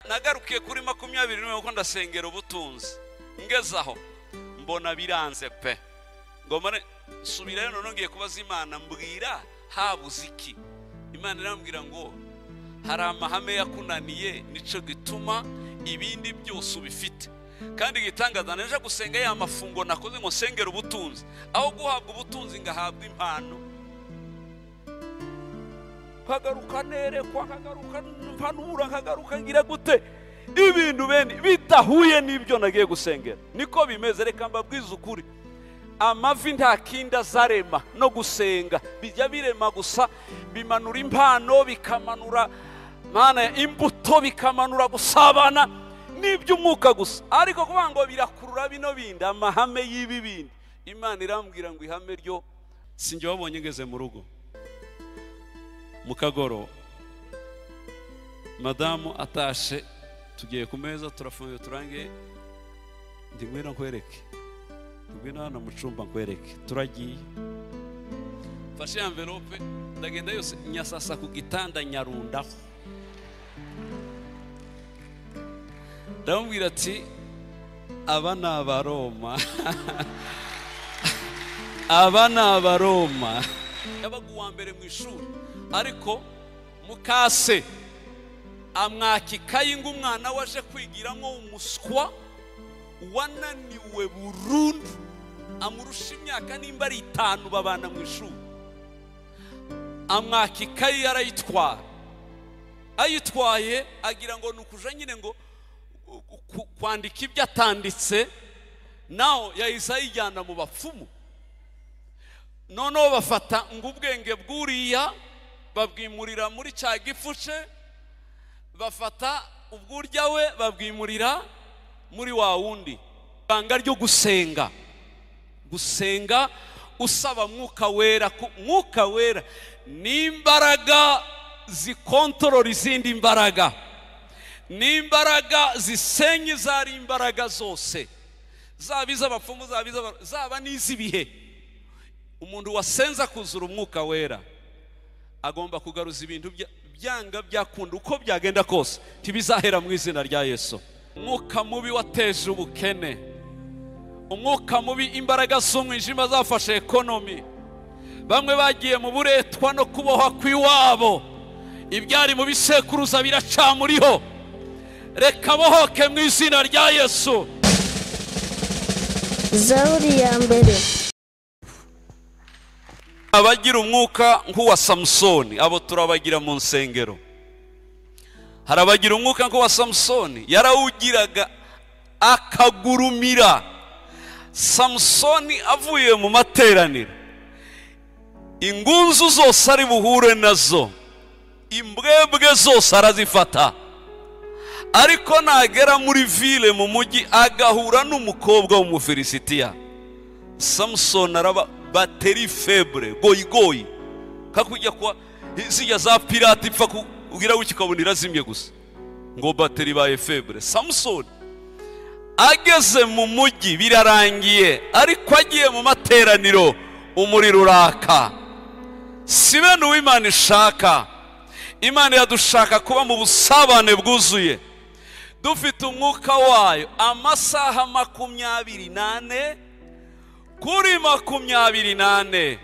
nagarukiye kuri 20 uko ndasengera ubutunzi ngezaho mbona biranze pe ngo mare subirayo none ngiye kubaza Imana mbwira habuze iki. Imana irambwira ngo hari amahame yakunaniye nico gituma ibindi byose ubifite. Kandi gitangaza neje gusenga ya mafungo nakoze ngo sengera ubutunzi aho guhabwa ubutunzi ngahabwa impano. Kagaruka nerekwa kagaruka mpanura kagaruka ngira gute ibintu bene bitahuye nibyo nagiye gusengera. Niko bimeze reka mbabwiza ukuri. Amavi nta kinda zarema no gusenga bijya birema gusa bimanura impano bikamanura mana imbuto bikamanura gusabana n'iby'umwuka gusa. Ariko kuvuga ngo birakurura bino bindi amahame y'ibi bindi Imana irambwira ngo ihame ryo sinjye wabonye ngeze mu rugo mukagoro madamu atashe tugiye ku meza turafunga turange ndimwira nkwereke ndimwira hano mu cyumba nkwereke turagiye fashe envelope ndagenda yose nyasasa ku gitanda nyarundaho ndamubwira ati aba ni Abaroma aba ni Abaroma. Yabaga uwa mbere mu ishuri ariko mukase amwakikaye ngo umwana waje kwigiramo umuswa wananiwe burundu amurusha imyaka nimba ari 5 babana mu ishuri. Amwakikaye yarayitwara ayitwaye agira ngo nukuja nyine ngo kwandika ibyo atanditse naho yahise ayijyana mu bapfumu. Noneho bafata ngo ubwenge bwuriya babwimurira muri cya gifuce bafata ubwurya we babwimurira muri wa wundi. Banga ryo gusenga usaba mwuka wera. Mwuka wera ni imbaraga zikontorora izindi imbaraga, ni imbaraga zisenye zari imbaraga zose zaba iz'abapfumu zaba n'iz'ibihe. Umuntu wasenza kuzura umwuka wera agomba kugaruza ibintu byanga byakunda uko byagenda kose tibizahera mu izina rya Yesu. Umwuka mubi wateje ubukene, umwuka mubi imbaraga z'umwijima zafashe ekonomi. Bamwe bagiye mu buretwa no kuboha kwiwabo, ibyari mu bisekuruza biracamuriho. Reka bohoke mu izina rya Yesu. Zaburi ya mbere. Abagira umwuka nk'uwa Samusoni abo turabagira mu nsengero. Harabagira umwuka nk'uwa Samusoni yarawugiraga akagurumira. Samusoni avuye mu materaniro ingunzu zose ari buhure nazo imbwebwe zose arazifata. Ariko nagera muri ville mu mujyi agahura n'umukobwa w'umufilisitiya. Samusoni araba bateri febre goyi kakujya kwa zijya za pirate ipfa kugira ukikabonira zimye gusa ngo bateri baye febre. Samusoni ageze mu mujyi birarangiye ariko agiye mu materaniro umuriro uraka. Sibe n'Imana ishaka. Imana yadushaka kuba mu busabane bwuzuye dufite umwuka wayo amasaha 28 kuri 28.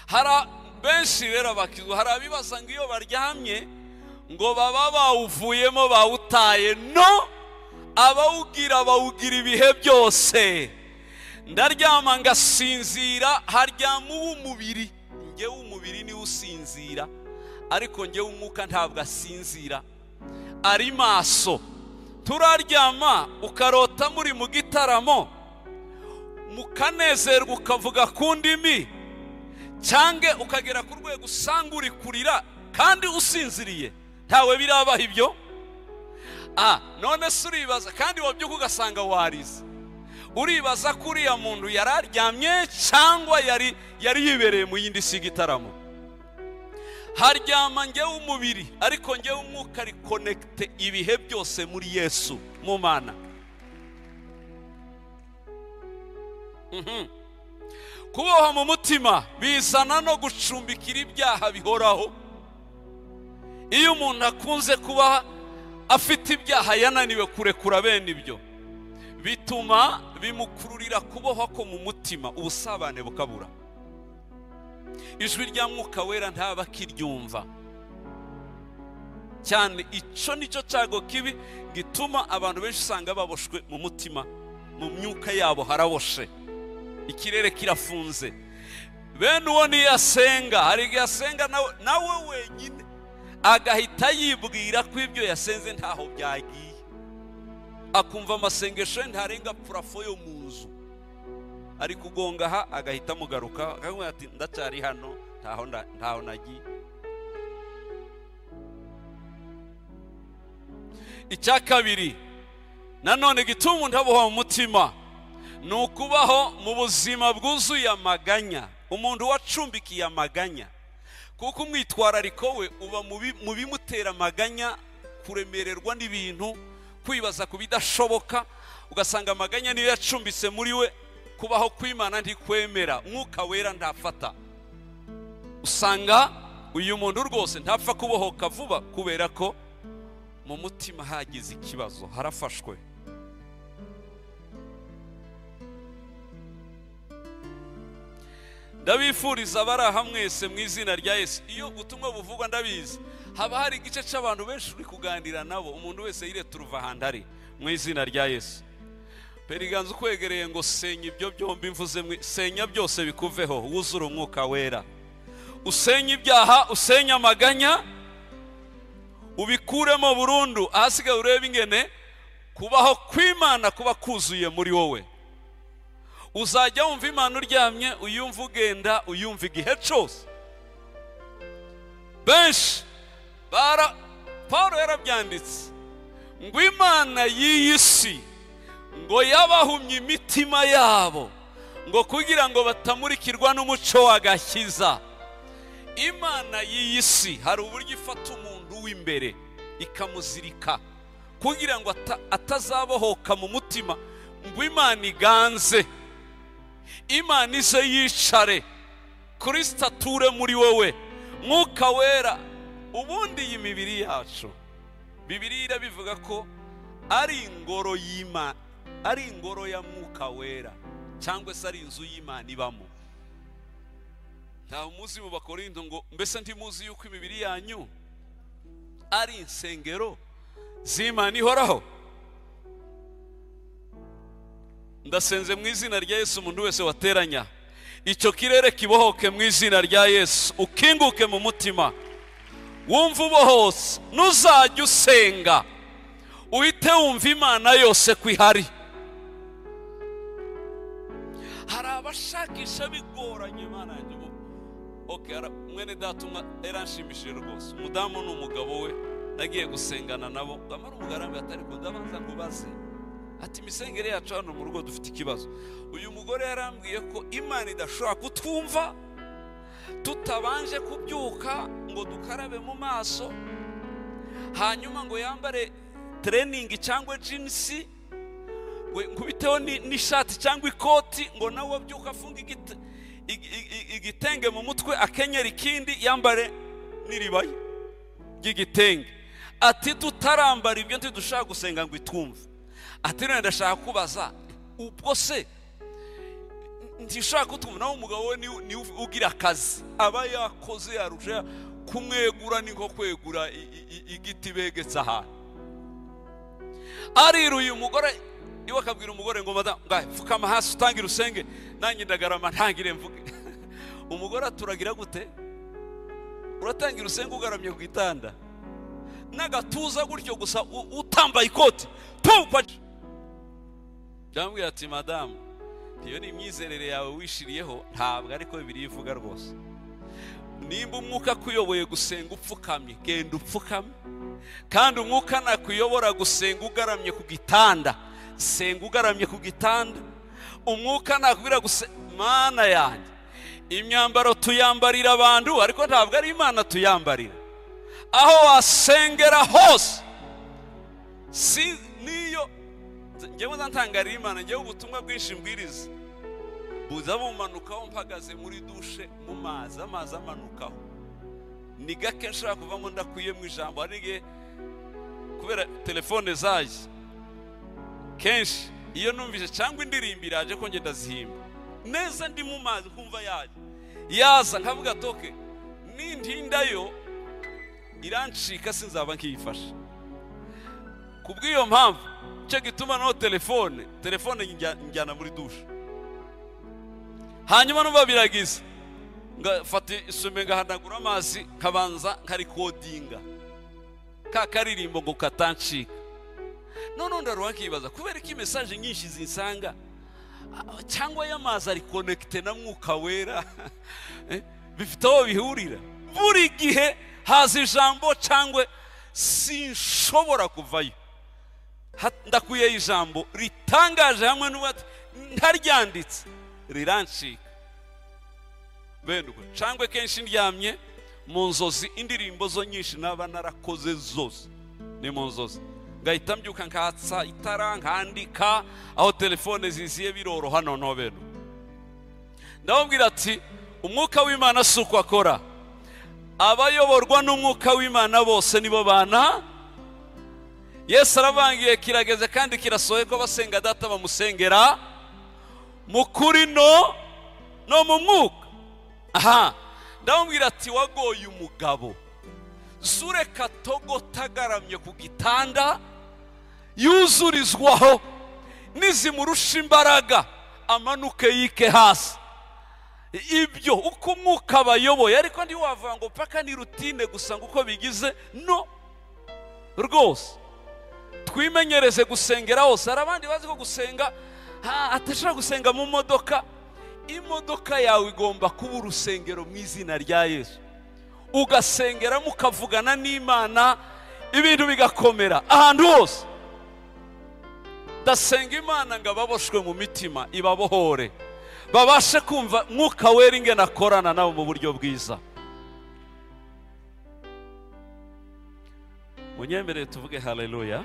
Hara benshi rero bakizwa harabibaza ngo iyo baryamye ngo baba bawuvuyemo bawutaye. No, abawugira ibihe byose. Ndaryama ngasinzira haryama umubiri. Ngewe umubiri ni usinzira ariko ngewe umwuka ntabwo asinzira ari maso. Turaryama ukarota muri mu gitaramo mukanezerwa ukavuga ku ndimi cyange ukagera ku rwego usanga uri kurira kandi usinziriye. Ntawe birabaho ibyo. None se uribaza kandi wabyuka ugasanga warize. Uribaza ko uriya muntu yararyamye cyangwa yari yibereye mu yindi si gitaramo. Haryama ngewe umubiri ariko ngewe umwuka ari connecte ibihe byose muri Yesu mu Mana. Kuboha mu mutima bizana no gucumbikira ibyaha bihoraho. Iyo umuntu akunze kuba afite ibyaha yananiwe kurekura bene ibyo, bituma bimukururira kubohwa ko mu mutima, ubusabane bukabura, ijwi rya Mwuka Wera ntaba akiryumva cyane. Ico nicyo cyago kibi gituma abantu benshi usanga baboshwe mu mutima, mu myuka yabo haraboshe, ikirere kirafunze. Bene uwo niyasenga, hari igihe asenga nawe wenyine agahita yibwira ko ibyo yasenze ntaho byagiye, akumva amasengesho ntarenga purafo yo mu nzu, ari kugonga aha agahita mugaruka akamubwira ati ndacyari hano, ntaho nagiye. Icya kabiri nanone gituma umuntu abohwa mu mutima ni ukubaho mu buzima bwuzuye amaganya, umuntu wacumbikiye amaganya, kuko umwitwarariko we uba mu bimutera amaganya, kuremererwa n'ibintu, kwibaza ku bidashoboka, ugasanga amaganya niyo yacumbitse muri we, kubaho kw'Imana ntikwemera, Mwuka Wera ntafata. Usanga uyu muntu rwose ntapfa kubohoka vuba kubera ko mu mutima hagize ikibazo, harafashwe. Ndabifuriza abari aha mwese mu izina rya Yesu. Iyo ubutumwa buvugwa ndabizi haba hari igice cy'abantu benshi uri kuganira nabo, umuntu wese yireturuva ahandi ari, mu izina rya Yesu. Periganza ukwegereye ngo senya ibyo byombi mvuze, senya byose bikuveho, wuzure Umwuka Wera, usenya ibyaha, usenya amaganya, ubikuremo burundu, ahasigaye urebe ingene kubaho kw'Imana kuba kuzuye muri wowe. Uzajya wumva Imana uryamye, uyumva ugenda, uyumva igihe cyose. Benshi Paulo yarabyanditse ngo Imana y'iyi si ngo yabahumye imitima yabo, ngo kugira ngo batamurikirwa n'umuco w'agakiza. Imana y'iyi si hari uburyo ifata umuntu w'imbere ikamuzirika kugira ngo atazabohoka mu mutima, ngo Imana iganze, Imana ize yicare, Kristo ature muri wowe, Mwuka Wera. Ubundi iyi mibiri yacu, Bibiliya bivuga ko ari ingoro y'Imana, ari ingoro ya Mwuka Wera, cyangwa se ari inzu y'Imana ibamo. Nta muzi mu Bakorinto ngo mbese ntimuzi yuko imibiri yanyu ari insengero z'Imana ihoraho? Ndasenze mu izina rya Yesu, umuntu wese wateranya icyo kirere kibohoke mu izina rya Yesu, ukinguke mu mutima, wumva ubohose, nuzajya usenga uhite wumva Imana yose ko ihari. Hari abashakisha bigoranye, Imana yanjye mwene data yaranshimishije rwose, umudamu n'umugabo we nagiye gusengana nabo, ngamara umugarambe atari ko ndabanza kubaze ati imisengere yacu hano mu rugo dufite ikibazo. Uyu mugore yarambwiye ko Imana idashobora kutwumva tutabanje kubyuka ngo dukarabe mu maso, hanyuma ngo yambare training cyangwa jeans, nkubiteho n'ishati cyangwa ikoti, ngo nawe abyuka afunga igitenge mu mutwe, akenyera ikindi, yambare n'iribaye ry'igitenge. Ati tutarambara ibyo ntidushaka gusenga ngo itwumve. Ati none ndashaka kubaza, ubwo se ntishaka kutwumva? Nawe umugabo we ni ugira akazi, aba yakoze yarusha kumwegura, ni nko kwegura igiti begetse ahantu. Ariruye umugore iwe akabwira umugore ngo madamu pfukama hasi utangire usenge, nanjye ndagarama ntangire mvuge. Umugore aturagira gute? Uratangira usenge ugaramye ku gitanda n'agatuza gutyo gusa, utambaye ikoti tukwa. Byambwiye ati madamu, iyo ni imyizerere yawe wishiriyeho, ntabwo ariko Bibiliya ivuga rwose. Nimba umwuka kuyoboye gusenga upfukamye, genda upfukame, kandi umwuka nakuyobora gusenga ugaramye ku gitanda, senga ugaramye ku gitanda. Umwuka nakubwira gusenga, Mana yanjye, imyambaro tuyambarira abantu ariko ntabwo ari Imana tuyambarira. Aho wasengera hose si niyo njyewe ntangarira Imana, njyewe ubutumwa bwinshi mbwiriza buza bumanukaho mpagaze muri dushe mu mazi, amazi amanukaho, ni gake nshobora kuvamo ndakuye mu ijambo. Hari igihe kubera telefone zaje kenshi iyo numvise cyangwa indirimbo iraje ko ngenda zihimba neza ndi mu mazi kumva yaza nkavuga toke nintindayo irancika sinzaba nkiyifasha. Kubw'iyo mpamvu cyo gituma no telefone njyana muri dushe, hanyuma numva biragize ngafata isume ngahanagura amazi kabanza nkarikodinga ka karirimbo ngo katancika. None ndaruha kibaza kubera iki message nyinshi zinsanga cyangwa y'amazi ari connecte na Mwuka Wera bifite aho bihurira. Buri gihe haza ijambo cyangwa sinshobora kuvayo, ndakuye ijambo ritangaje hamwe n'ubati ntaryanditse rirancika bendo cyangwa kenshi ndyamye mu nzozi indirimbo zo nyinshi naba narakoze zose ni mu nzozi ngahita mbyuka nkatsa itara nkandika aho telefone ziziye biroroha noneho beno. Ndababwira ati umwuka w'Imana suko akora, abayoborwa n'umwuka w'Imana bose nibo bana. Yesu aravangiye kirageze kandi kirasohoye ko basenga data bamusengera mu kuri no mu mwuka. Aha ndababwira ati wagoye umugabo zure katogo tagaramye ku gitanda yuzurizwaho nizimurusha imbaraga amanuke yike hasi. Ibyo uko umwuka bayoboye, ariko ndi wavuga ngo paka ni rutine gusa nguko bigize no rwose. Twimenyereze gusengera hose. Hari abandi bazi ko gusenga atashaka gusenga mu modoka. Imodoka yawe igomba kuba urusengero mu izina rya Yesu, ugasengera mukavugana n'Imana ibintu bigakomera ahantu hose. Ndasenga Imana ngo ababoshwe mu mitima ibabohore, babashe kumva Mwuka Wera ingene akorana nabo mu buryo bwiza. Munyemerere tuvuge haleluya.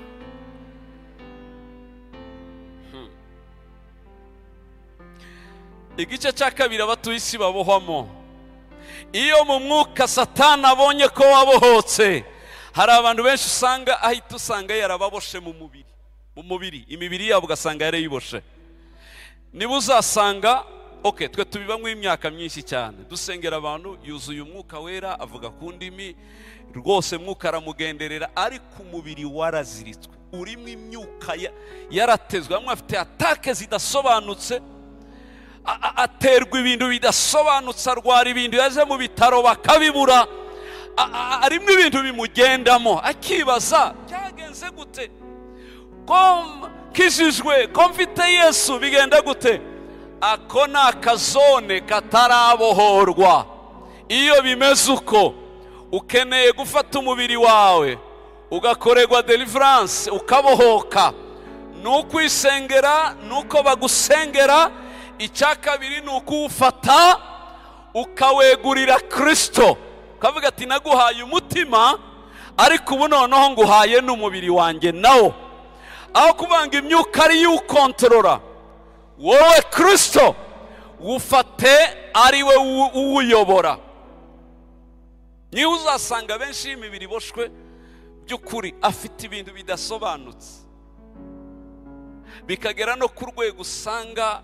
Igice cya kabiri abatuye isi babohwamo. Iyo mu mwuka Satani abonye ko wabohotse, hari abantu benshi usanga ahita usanga yarababoshe mu mubiri imibiri yabo ugasanga yarayiboshe. Niba uzasanga twe tubibamwe imyaka myinshi cyane dusengera abantu yuzuye Umwuka Wera avuga ku ndimi rwose Mwuka aramugenderera, ariko umubiri waraziritswe urimo imyuka yaratezwe. Bamwe afite atake zidasobanutse, aterwa ibintu bidasobanutse, arwara ibintu yaje mu bitaro bakabibura, arimo ibintu bimugendamo akibaza byagenze gute, ko kishijwe ko mfite Yesu bigenda gute. Ako ni akazone katarabohorwa. Iyo bimeze uko ukeneye gufata umubiri wawe ugakorerwa deliverance ukabohoka, n'ukwisengera nuko bagusengera. Icya kabiri ni ukuwufata ukawegurira Kristo, ukavuga ati naguhaye umutima ariko ubu noneho nguhaye n'umubiri wanjye nawo. Aho kubanga imyuka ari yukontorora, wowe Kristo wufate ari we uwuyobora. Niyo uzasanga benshi imibiri boshwe by'ukuri afite ibintu bidasobanutse, bikagera no ku rwego usanga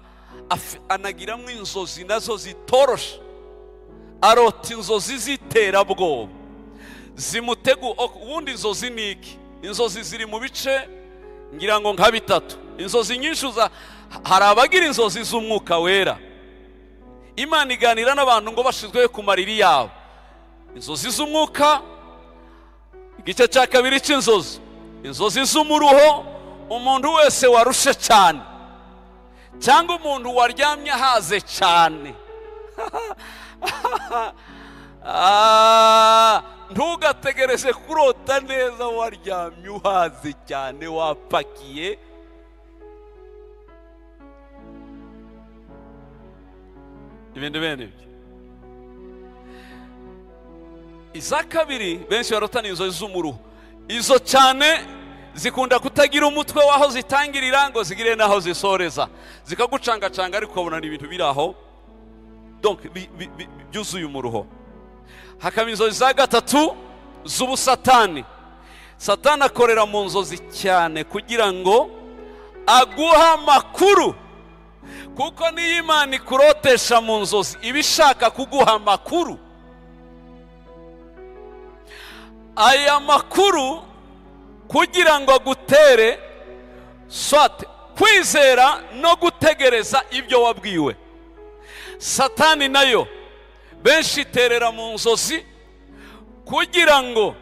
anagiramo inzozi nazo zitoroshe, arota inzozi ziterabwoba zimutegu. Ubundi inzozi ni iki? Inzozi ziri mu bice ngira ngo nka bitatu. Inzozi nyinshi hari abagira inzozi z'Umwuka Wera, Imana iganira n'abantu ngo bashizwe ku mariri yabo. Inzozi z'umwuka, igice cya kabiri cy'inzozi, inzozi z'umuruho, umuntu wese warushe cyane cyangwa umuntu waryamye haze cyane. Ntugategereze kurota neza waryamye uhaze cyane wapakiye. Ibindi bene ibyo. Iza kabiri benshi barotana inzozi z'umuruho. Izo cyane zikunda kutagira umutwe waho zitangirira ngo zigire naho zisoreza, zikagucangacanga ariko ubona ni ibintu biraho, donc byuzuye umuruho. Hakaba inzozi za gatatu z'ubusatani. Satani akorera mu nzozi cyane kugira ngo aguha amakuru, kuko niyo Imana ikurotesha mu nzozi iba ishaka kuguha amakuru. Aya makuru kugira ngo agutere swate kwizera no gutegereza ibyo wabwiwe. Satani nayo benshi iterera mu nzozi kugira ngo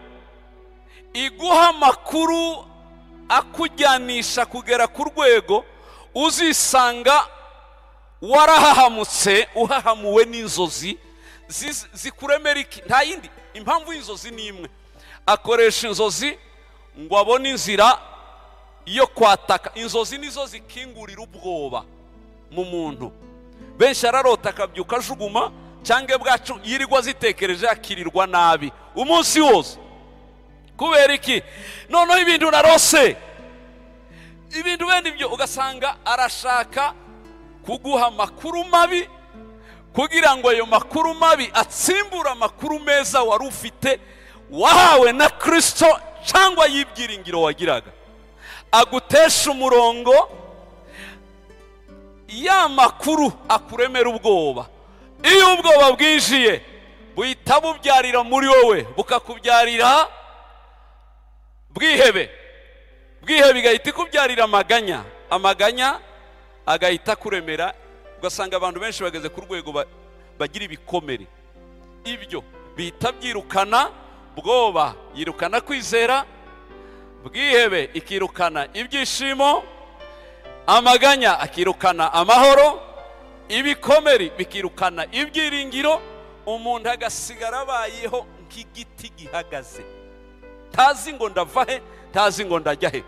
iguha amakuru akujyanisha kugera ku rwego uzisanga warahahamutse, uhahamuwe n'inzozi zikuremera iki. Nta yindi impamvu y'inzozi ni imwe, akoresha inzozi ngo abone inzira yo kwataka. Inzozi nizo zikingurira ubwoba mu muntu. Benshi ararota akabyuka ajuguma, cyangwa bwacu yirirwa zitekereje akirirwa nabi umunsi wose. Kubera iki? Noneho ibintu narose, ibintu bene ibyo ugasanga arashaka kuguha amakuru mabi kugira ngo ayo makuru mabi atsimbura amakuru meza wari ufite wahawe na Kristo cyangwa y'ibyiringiro wagiraga. Agutesha umurongo, ya makuru akuremera ubwoba. Iyo ubwoba bwinjiye buhita bubyarira muri wowe, bukakubyarira bwihebe. Bwihebe igahita ikubyarira amaganya, amaganya agahita kuremera. Ugasanga abantu benshi bageze ku rwego bagira ibikomere. Ibyo bihita byirukana bwoba, yirukana kwizera, bwihebe ikirukana ibyishimo, amaganya akirukana amahoro, ibikomere bikirukana ibyiringiro. Umuntu agasigara abayeho nk'igiti gihagaze, tazi ngo ndava he, tazi ngo ndajya he.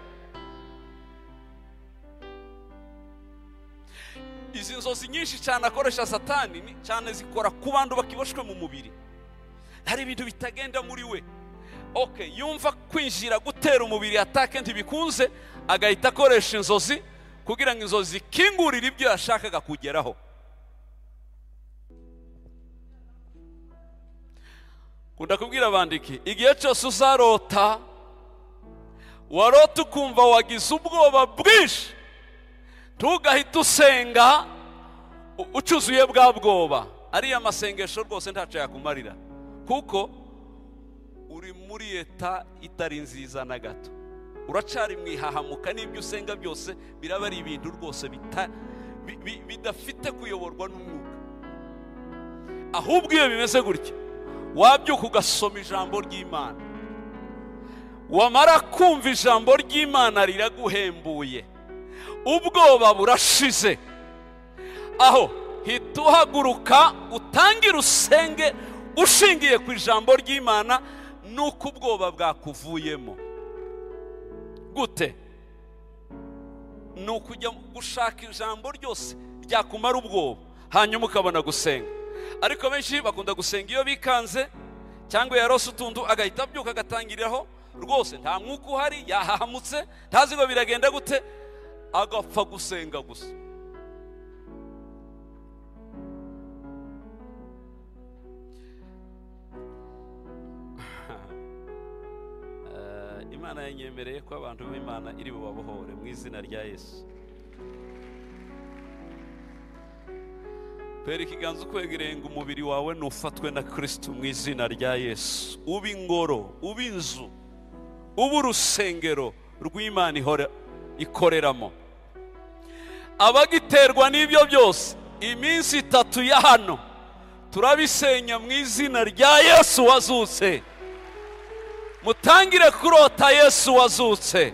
Izi nzozi nyinshi cyane akoresha Satani cyane zikora ku bantu bakiboshwe mu mubiri. Hari ibintu bitagenda muri we. Okay, yumva kwinjira gutera umubiri atake ntibikunze, agahita akoresha inzozi kugira ngo inzozi kingurire ibyo yashakaga kugeraho. Kunda kubwira abandiki, igihe cyose uzarota, warota ukumva wagize ubwoba bwinshi, ntugahita usenga ucuzuye bwa bwoba. Ariya masengesho rwose ntacyo yakumarira, kuko uri muri leta itari nziza na gato. Uracari mwihahamuka, n'ibyo usenga byose biraba ari ibintu rwose bidafite kuyoborwa n'umwuka. Ahubwo iyo bimeze gutya, wabyuka ugasoma ijambo ry'Imana, wamara kumva ijambo ry'Imana riraguhembuye, ubwoba burashize, aho hita uhaguruka utangira usenge ushingiye ku ijambo ry'Imana, nuko ubwoba bwakuvuyemo. Gute? Nuko ujya gushaka ijambo ryose ryakumara ubwoba, hanyuma ukabona gusenga. Ariko benshi bakunda gusenga iyo bikanze, cyangwa yarose utuntu agahita abyuka agatangiriraho, rwose nta mwuka uhari, yahahamutse, ntazi ngo biragenda gute, agapfa gusenga gusa. Imana yanyemereye ko abantu b'Imana iri bubabohore mu izina rya Yesu. Pera ikiganza ukwegereye ngo umubiri wawe nufatwe na Kristo mu izina rya Yesu. Uba ingoro, uba inzu, uba urusengero rw'Imana ikoreramo. Abagiterwa n'ibyo byose, iminsi 3 ya hano turabisenya mu izina rya Yesu wazutse. Mutangire kurota Yesu wazutse,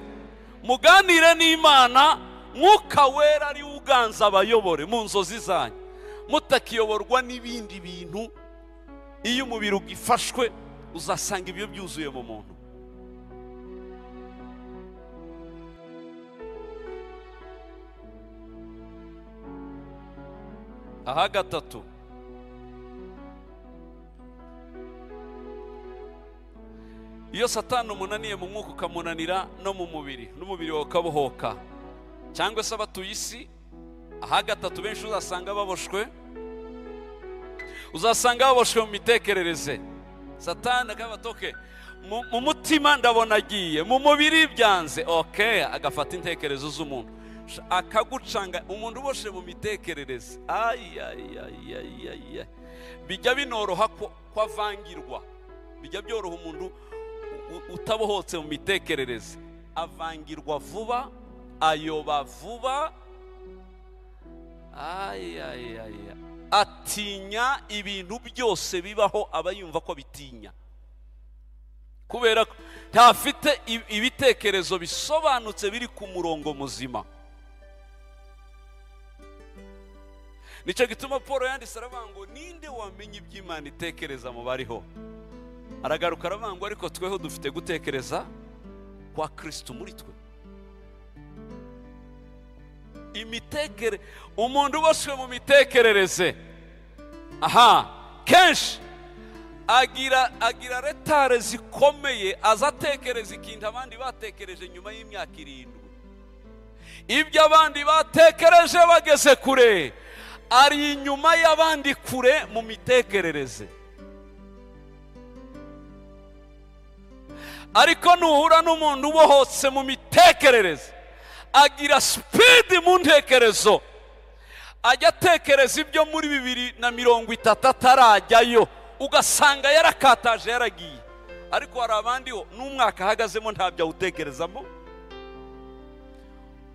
muganire n'Imana, Mwuka Wera ari uganza abayobore mu nzozi zanyu, mutakiyoborwa n'ibindi bintu. Iyo umubiri ugifashwe uzasanga ibyo byuzuye mu muntu. Aha gatatu, iyo Satani umunaniye mu mwuka ukamunanira no mu mubiri, n'umubiri wawe ukabohoka, cyangwa se abatuye isi, aha gatatu benshi uzasanga baboshwe, uzasanga baboshwe mu mitekerereze. Satani akabatoke mu mutima ndabona agiye, mu mubiri byanze, okay, agafata intekerezo z'umuntu akagucanga. Umuntu uboshe mu mitekerereze, bijya binoroha ko avangirwa, bijya byoroha umuntu utabohotse mu mitekerereze, avangirwa vuba, ayoba vuba, atinya ibintu byose bibaho, aba yumva ko bitinya, kubera ko ntafite ibitekerezo bisobanutse biri ku murongo muzima. Nicyo gituma Paul yanditse aravuga ngo ninde wamenye iby'Imana itekereza mu bariho. Aragaruka aravuga ngo ariko tweho dufite gutekereza kwa Kristo muri twe. Umuntu uboswe mu mitekerereze, kenshi agira retare zikomeye, azatekereza ikintu abandi batekereje nyuma y'imyaka 7. Ibyo abandi batekereje bageze kure, ari inyuma y'abandi kure mu mitekerereze. Ariko nuhura n'umuntu ubohotse mu mitekerereze, agira speed mu ntekerezo, ajya atekereza ibyo muri 2030 atarajyayo, ugasanga yarakataje yaragiye. Ariko hari abandi ho n'umwaka ahagazemo ntabyo awutekerezamo,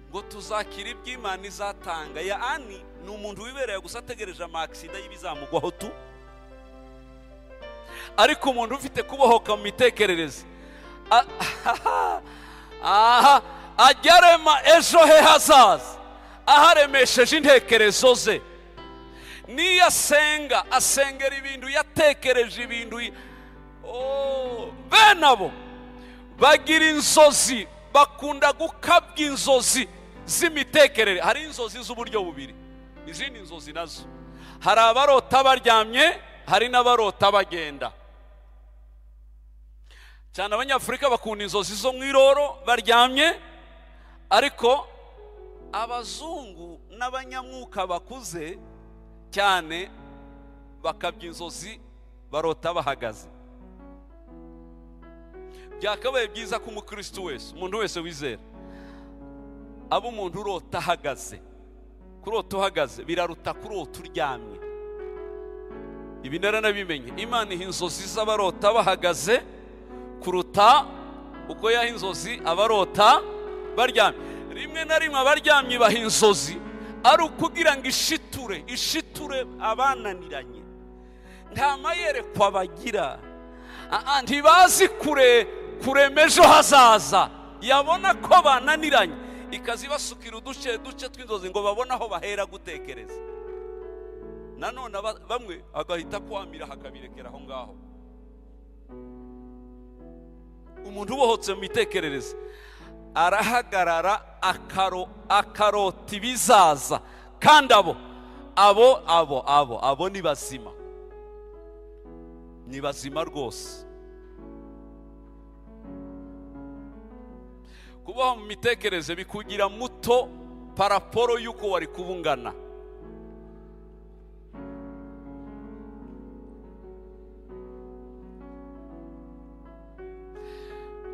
ngo tuzakira iby'Imana izatanga. Yani ni umuntu wibereye gusa ategereje amaksida y'ibizamugwaho tu. Ariko umuntu ufite kubohoka mu mitekerereze, agerema ejo he hazaza, aharemesheje intekerezo ze. Niyo asengera ibintu yatekereje, ibintu bene abo bagira inzozi, bakunda gukabya inzozi z'imitekerere. Hari inzozi z'uburyo bubiri, izindi nzozi nazo, hari abarota baryamye, hari n'abarota bagenda. Cyane abanyafurika bakunda inzozi zo mwiroro baryamye, ariko abazungu n'abanyamwuka bakuze cyane bakabya inzozi barota bahagaze. Byakabaye byiza ko umukristo wese, umuntu wese wizera, abo umuntu urota ahagaze. Kurota uhagaze biraruta kurota uryamye. Ibi naranabimenye, Imana iha inzozi z'abarota bahagaze kuruta uko yaha inzozi abarota baryamye. Rimwe na rimwe abaryamye baha inzozi ari ukugira ngo ishiture abananiranye. Nta mayerekwa bagira, ntibazi kurema ejo hazaza. Yabona ko bananiranye, ikazibasukira uduce tw'inzozi ngo babone aho bahera gutekereza. Nanone bamwe agahita kwamira hakabirekera aho ngaho. Umuntu ubohotse mu mitekerereze arahagarara akarota ibizaza, kandi abo ni bazima, ni bazima rwose. Kubaho mu mitekerereze bikugira muto paraporo y'uko wari kubungana.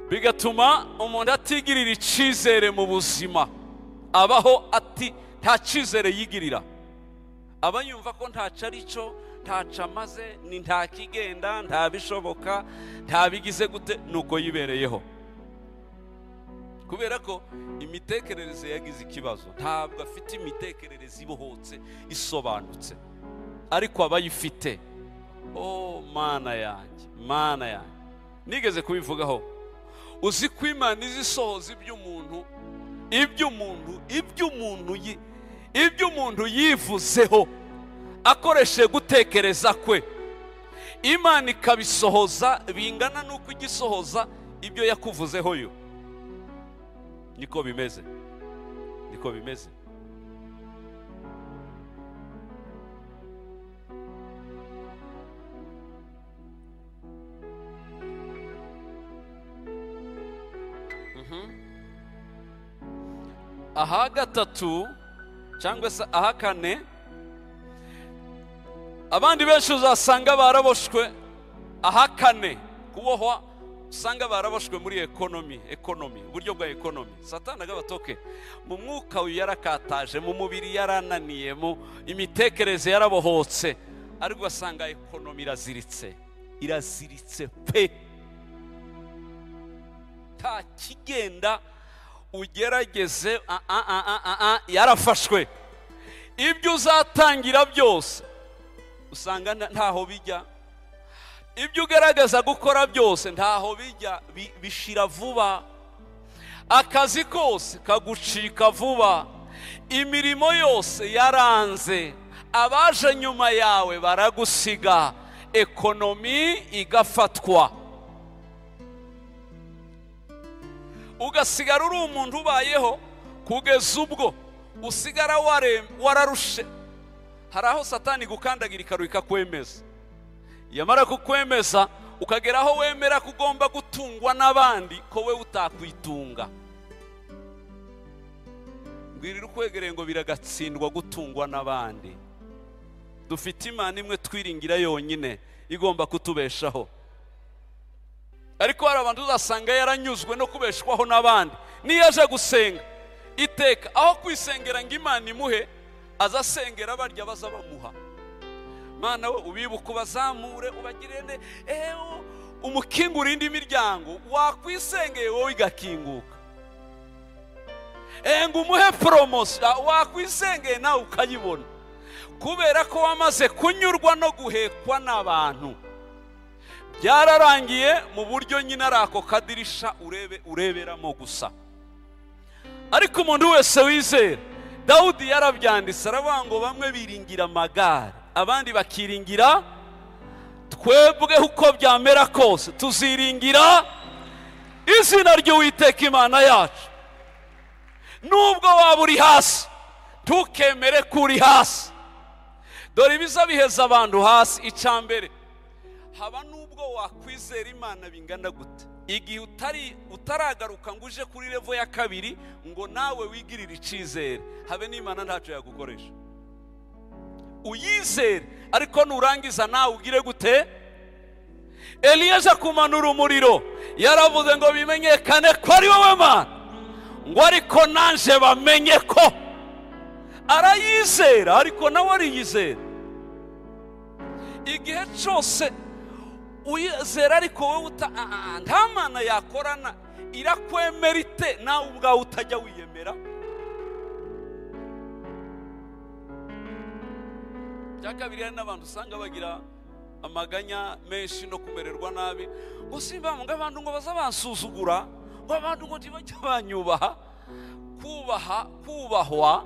Bigatuma umuntu atigirira icyizere mu buzima, abaho ati nta cyizere yigirira, aba yumva ko ntaca arico, ntaca amaze, ni nta kigenda, nta bishoboka, nta bigize gute, nuko yibereyeho. Kubera ko imitekerereze yagize ikibazo, ntabwo afite imitekerereze ibohotse isobanutse. Ariko abayifite, mana yanjye, nigeze kubivugaho. Uzi ko Imana izisohoza iby'umuntu yivuzeho akoresheje gutekereza kwe, Imana ikabisohoza bingana n'uko igisohoza ibyo yakuvuzeho yo. Niko bimeze. Aha gatatu cyangwa se aha kane, abandi benshi uzasanga baraboshwe. Aha kane, kubohwa usanga barabashwe muri ekonomi uburyo bwa ekonomi. Satani agabatoke mu mwuka yarakataje, mu mubiri yarananiye, mu imitekerereze yarabohotse, ariko asanga ekonomi iraziritse pe, nta kigenda. Ugerageze yarafashwe. Ibyo uzatangira byose usanga ntaho bijya, ibyo ugerageza gukora byose ntaho bijya, bishira vuba. Akazi kose kagucika vuba, imirimo yose yaranze, abaje nyuma yawe baragusiga, ekonomi igafatwa, ugasigara uri umuntu ubayeho kugeza ubwo usigara wararushe. Hari aho Satani gukandagira ikaruka kwemeza, yamara kukwemeza ukagera aho wemera kugomba gutungwa n'abandi ko we utakwitunga. Ngwirira ukwegereye ngo biragatsindwa gutungwa n'abandi. Dufite Imana imwe twiringira yonyine igomba kutubeshaho, ariko hari abantu uzasanga yaranyuzwe no kubeshwaho n'abandi. Niyo aje gusenga iteka aho kwisengera ngo Imana imuhe, azasengera barya baza bamuha. Mana we ubibuka ubazamure ubagirene, umukingura indi miryango, wakwisengeye wowe igakinguka. Ngo umuhe promotion, wakwisengeye nawe ukayibona, kubera ko wamaze kunyurwa no guhekwa n'abantu. Byararangiye mu buryo nyine ari ako kadirisha ureberamo gusa. Ariko umuntu wese wizera, Dawudi yarabyanditse aravuga ngo bamwe biringira amagare, abandi bakiringira, twebwe uko byamera kose tuziringira izina ry'Uwiteka Imana yacu. Nubwo waba uri hasi, ntukemere ko uri hasi. Dore ibiza biheza abantu hasi. Icyambere, haba nubwo wakwizera Imana bingana gute, igihe utaragaruka ngo uje kuri level ya kabiri ngo nawe wigirire icizere, habe n'Imana ntacyo yagukoresha. Uyizere, ariko nurangiza nawe ugire gute? Eliya aje kumanura umuriro, yaravuze ngo bimenyekane ko ari wowe Mana, ngo ariko nanje bamenye ko. Arayizera, ariko nawe ariyizera. Igihe cyose uyizera ariko wowe nta Mana yakorana, irakwemera ite nawe ubwawe utajya wiyemera? Byakabiri hari n'abantu usanga bagira amaganya menshi no kumererwa nabi, ngo simba ngo abantu ngo baza bansuzugura, ngo abantu ngo ntibajya banyubaha. Kubahwa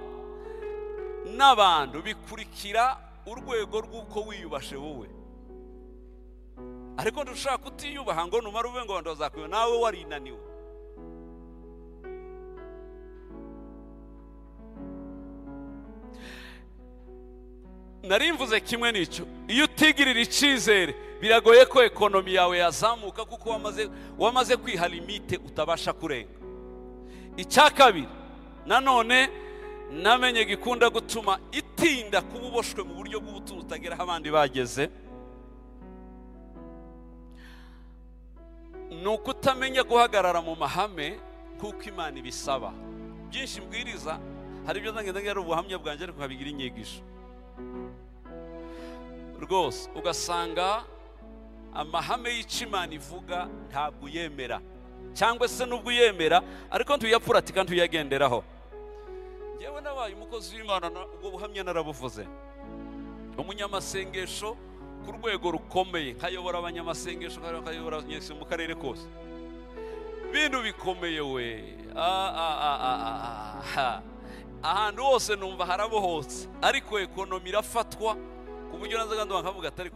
n'abantu bikurikira urwego rw'uko wiyubashe wowe, ariko ndushaka kutiyubaha ngo numara ube ngo abantu bazakwiye nawe warinaniwe. Narimvuze kimwe n'icyo, iyo utigirira icizere biragoye ko ekonomi yawe yazamuka, kuko wamaze kwiha limite utabasha kurenga. Icya kabiri nanone namenye gikunda gutuma itinda kuba uboshwe mu buryo bw'ubutunzi utagera aho abandi bageze, ni ukutamenya guhagarara mu mahame kuko Imana ibisaba. Byinshi mbwiriza, hari ibyo ngenda ari ubuhamya bwanjye ariko nkabigira inyigisho rwose, ugasanga amahame y'icyo Imana ivuga ntabwo uyemera, cyangwa se n'ubwo uyemera ariko ntuyapuratika ntuyagenderaho. Yewe nabaye umukozi w'Imana, ubwo buhamya narabuvuze, umunyamasengesho ku rwego rukomeye, nkayobora abanyamasengesho, nkayobora abanyamasengesho mu karere kose, bintu bikomeye we. Ahantu hose numva harabohotse, ariko ekonomi irafatwa ku buryo nazaga nkavuga ati ariko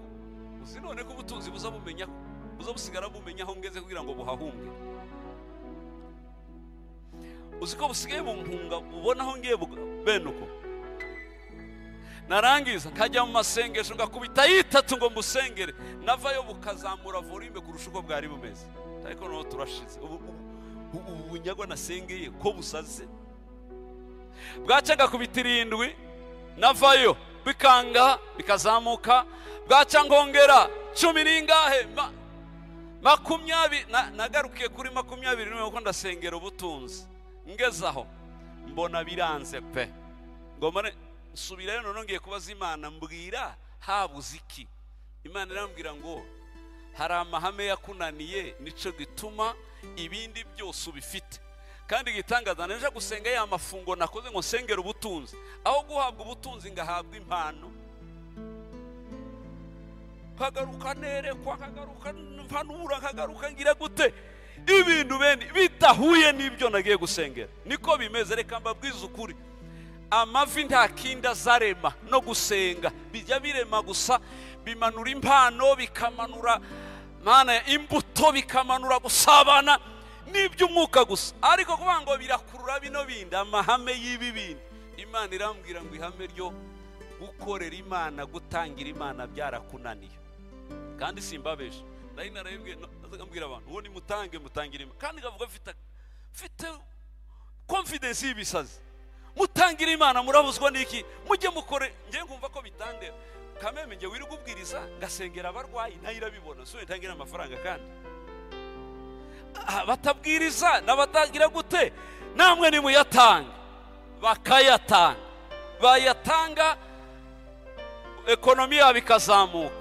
uzi none ko ubutunzi buza busigara bumenya aho ngeze kugira ngo buhahunge. Uzi ko busigaye bumpunga bubona aho ngiye bene uko. Narangiza nkajya mu masengesho ngakubita yitatu ngo mbusengere, navayo bukazamura volume kurusha uko bwari bumeze. Ariko no turashize ubu nyagwa nasengeye ko busaze, bwaca ngakubita 7 navayo bikanga bikazamuka, bwaca ngongera 10 n'ingahe, makumyabiri nagarukiye kuri 20 nuko ndasengera ubutunzi ngezaho mbona biranze pe ngo mane subirayo none ngiye kubaza Imana mbwira habuze iki. Imana irambwira ngo hari amahame yakunaniye nico gituma ibindi byose ubifite. Kandi gitangaza naje gusenga ya mafungo nakoze ngo nsengera ubutunzi aho guhabwa ubutunzi ngahabwa impano. Kagaruka nerekwa kagaruka mpanura kagaruka ngira gute ibintu bene bitahuye n'ibyo nagiye gusengera. Niko bimeze, reka mbabwiza ukuri. Amavi nta kinda zarema no gusenga bijya birema gusa, bimanura impano bikamanura mana imbuto bikamanura gusabana n'iby'umwuka gusa, ariko kuvuga ngo birakurura bino bindi amahame y'ibi bindi. Imana irambwira ngo ihame ryo gukorera Imana gutangira Imana byarakunaniye. Kandi simbabeje nari narayibwiye ndagambwira abantu ngo mutangire Imana, kandi gavuga mfite confidence y'ibisazi. Mutangira Imana murabuzwa niki mujye mukore. Ngiye ngumva ko bitandera kameme ngiye wiri kubwiriza ngasengera abarwayi ntayirabibona so ntangira amafaranga. Kandi batabwiriza n'abatagira gute namwe ni muyatanga bakayatanga bayatanga ekonomi yabikazamuka.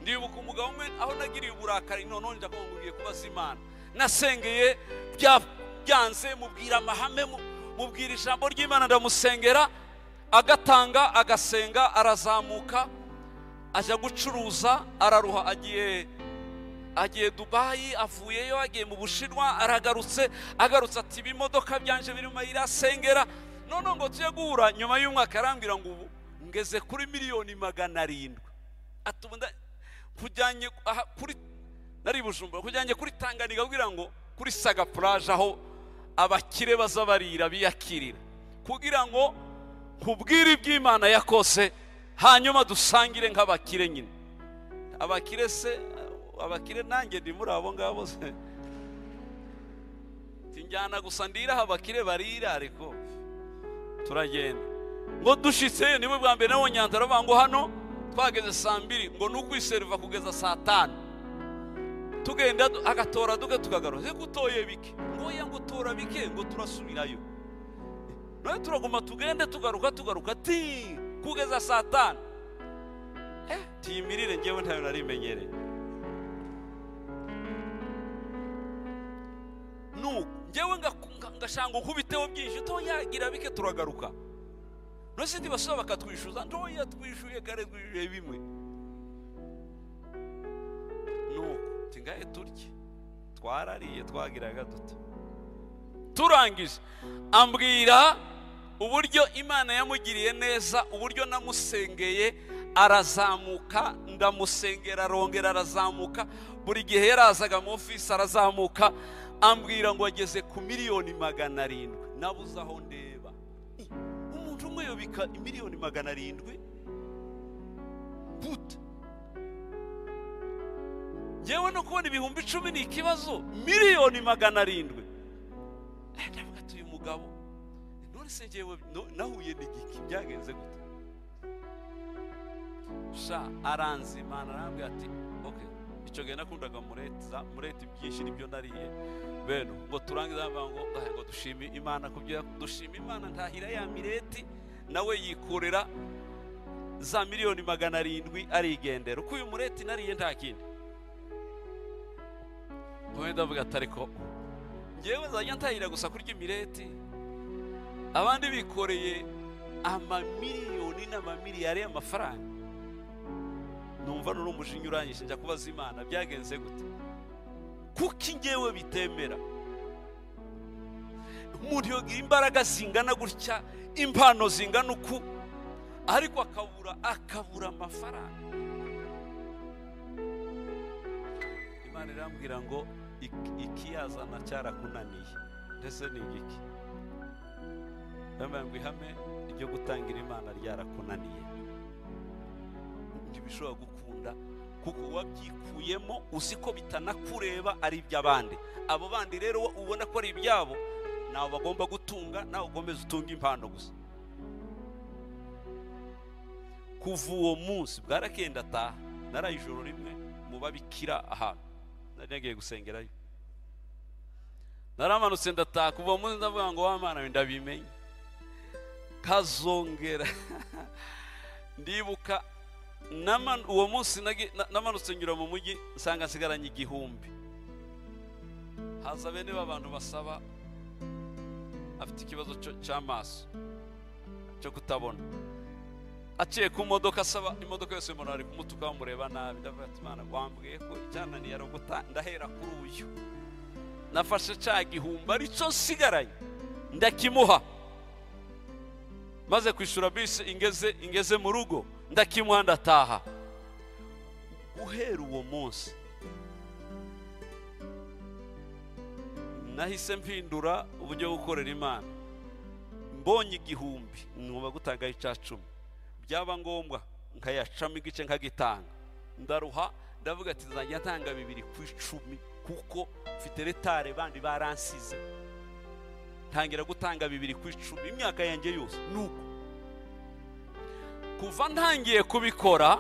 Ndibuka umugabo umwe aho nagiriye uburakari none njya kongugiye kubaza Imana nasengeye byanze mubwira amahame mubwira ijambo ry'Imana ndamusengera agatanga agasenga arazamuka aja gucuruza araruha agiye Dubai avuyeyo agiye mu Bushinwa agarutse ati ibimodoka byanje biri mu irasengera none ngo tuye guhura nyuma y'umwaka arambwira ngo ubu ngeze kuri 700,000 atubunda kujyanye kuri nari Bujumbura kujyanye kuri Tanganyika kugira ngo kuri Saga Plage aho abakire bazabarira biyakirira kugira ngo kubwira iby'Imana yakose hanyuma dusangire nk'abakire nyine. Abakire nanjye ndi muri abo ngabo se tinjyana gusa ndira abakire barira, ariko turagenda ngo dushitse niwe bwa mbere nawo Nyandaro bango hano twageze saa 2 ngo nukwiserva kugeza saa 5 tugenda agatora duke tukagaruka gutoye bike ngo yango tora bike ngo turasubirayo nawe turaguma tugende tugaruka ti kugeza saa 5 timirire ngewe ntayo narimenyereye ngewe ngashanga nkubiteho byinshi to yagira bike turagaruka nose ndi basaba bakatwishuza ndo yatwishuye kare twishuye bimwe tingaye turye twarariye twagiraga duto turangije ambwira uburyo Imana yamugiriye neza, uburyo namusengeye arazamuka ndamusengera arongera arazamuka buri gihe yarazaga mu office arazamuka ambwira ngo ageze ku 700,000 nabuze aho ndeba umuntu umwe yobika 700,000 but yewe no kubona 10,000 ni ikibazo 700,000 ndavuga ati uyu mugabo none se jewe nahuye n'igiki byagenze gute sha aranzi Imana arambwira ati okay icyo gihe nakundaga mureti byinshi nibyo nariye beno ngo turangiza ngo dushime Imana kubyo dushime Imana ntahira ya mireti nawe yikorera za 700,000 arigendera uko uyu mureti nariye nta kindi wenda vuga tariko ngewe zajya ntahira gusa kurya imireti abandi bikoreye amamiliyoni n'amamiliyari y'amafaranga. Numva nuri umujinya uranyishe njya kubaza Imana byagenze gute kuki ngewe bitemera umuntu yogira imbaraga zingana gutya impano zingana uku ariko akabura amafaranga. Imana irambwira ngo ikiyazana cyarakunaniye ndetse ni igiki ngo ihame ryo gutangira Imana ryarakunaniye ntibishobora gukunda kuko wabyikuyemo uzi ko bitanakureba ari iby'abandi. Abo bandi rero ubona ko ari ibyabo nawe bagomba gutunga nawe ugomeza utunga impano gusa. Kuva uwo munsi bwarakenda taha narayijoro rimwe mu babikira ahantu nagiye gusengerayo. Naramanutse ndataha, kuva munsi ndavuga ngo wa Mana ndabimenye. Kazongera ndibuka uwo munsi namanutse nyura mu mujyi nsanga nsigaranye 1000. Haza bene b'abantu basaba, afite ikibazo cy'amaso cyo kutabona, aciye ku modoka asaba imodoka yose umuntu ari kumutuka bamureba nabi. Ndavuga ati Mana wambwiye ko icyananiye ari ndahera kuri uyu. Nafashe cya 1000 arico nsigaranye ndakimuha, maze kwishura bisi ingeze mu rugo ndakimuha ndataha. Guhera uwo munsi nahise mpindura uburyo bwo gukorera Imana. Mbonye 1000 nuba gutanga icya 10, byaba ngombwa nkayacamo igice nkagitanga. Ndaruha ndavuga ati nzajya ntanga 2 ku 10 kuko mfite retare bandi baransize. Ntangira gutanga 2 ku 10 imyaka yanjye yose. Nuko kuva ntangiye kubikora,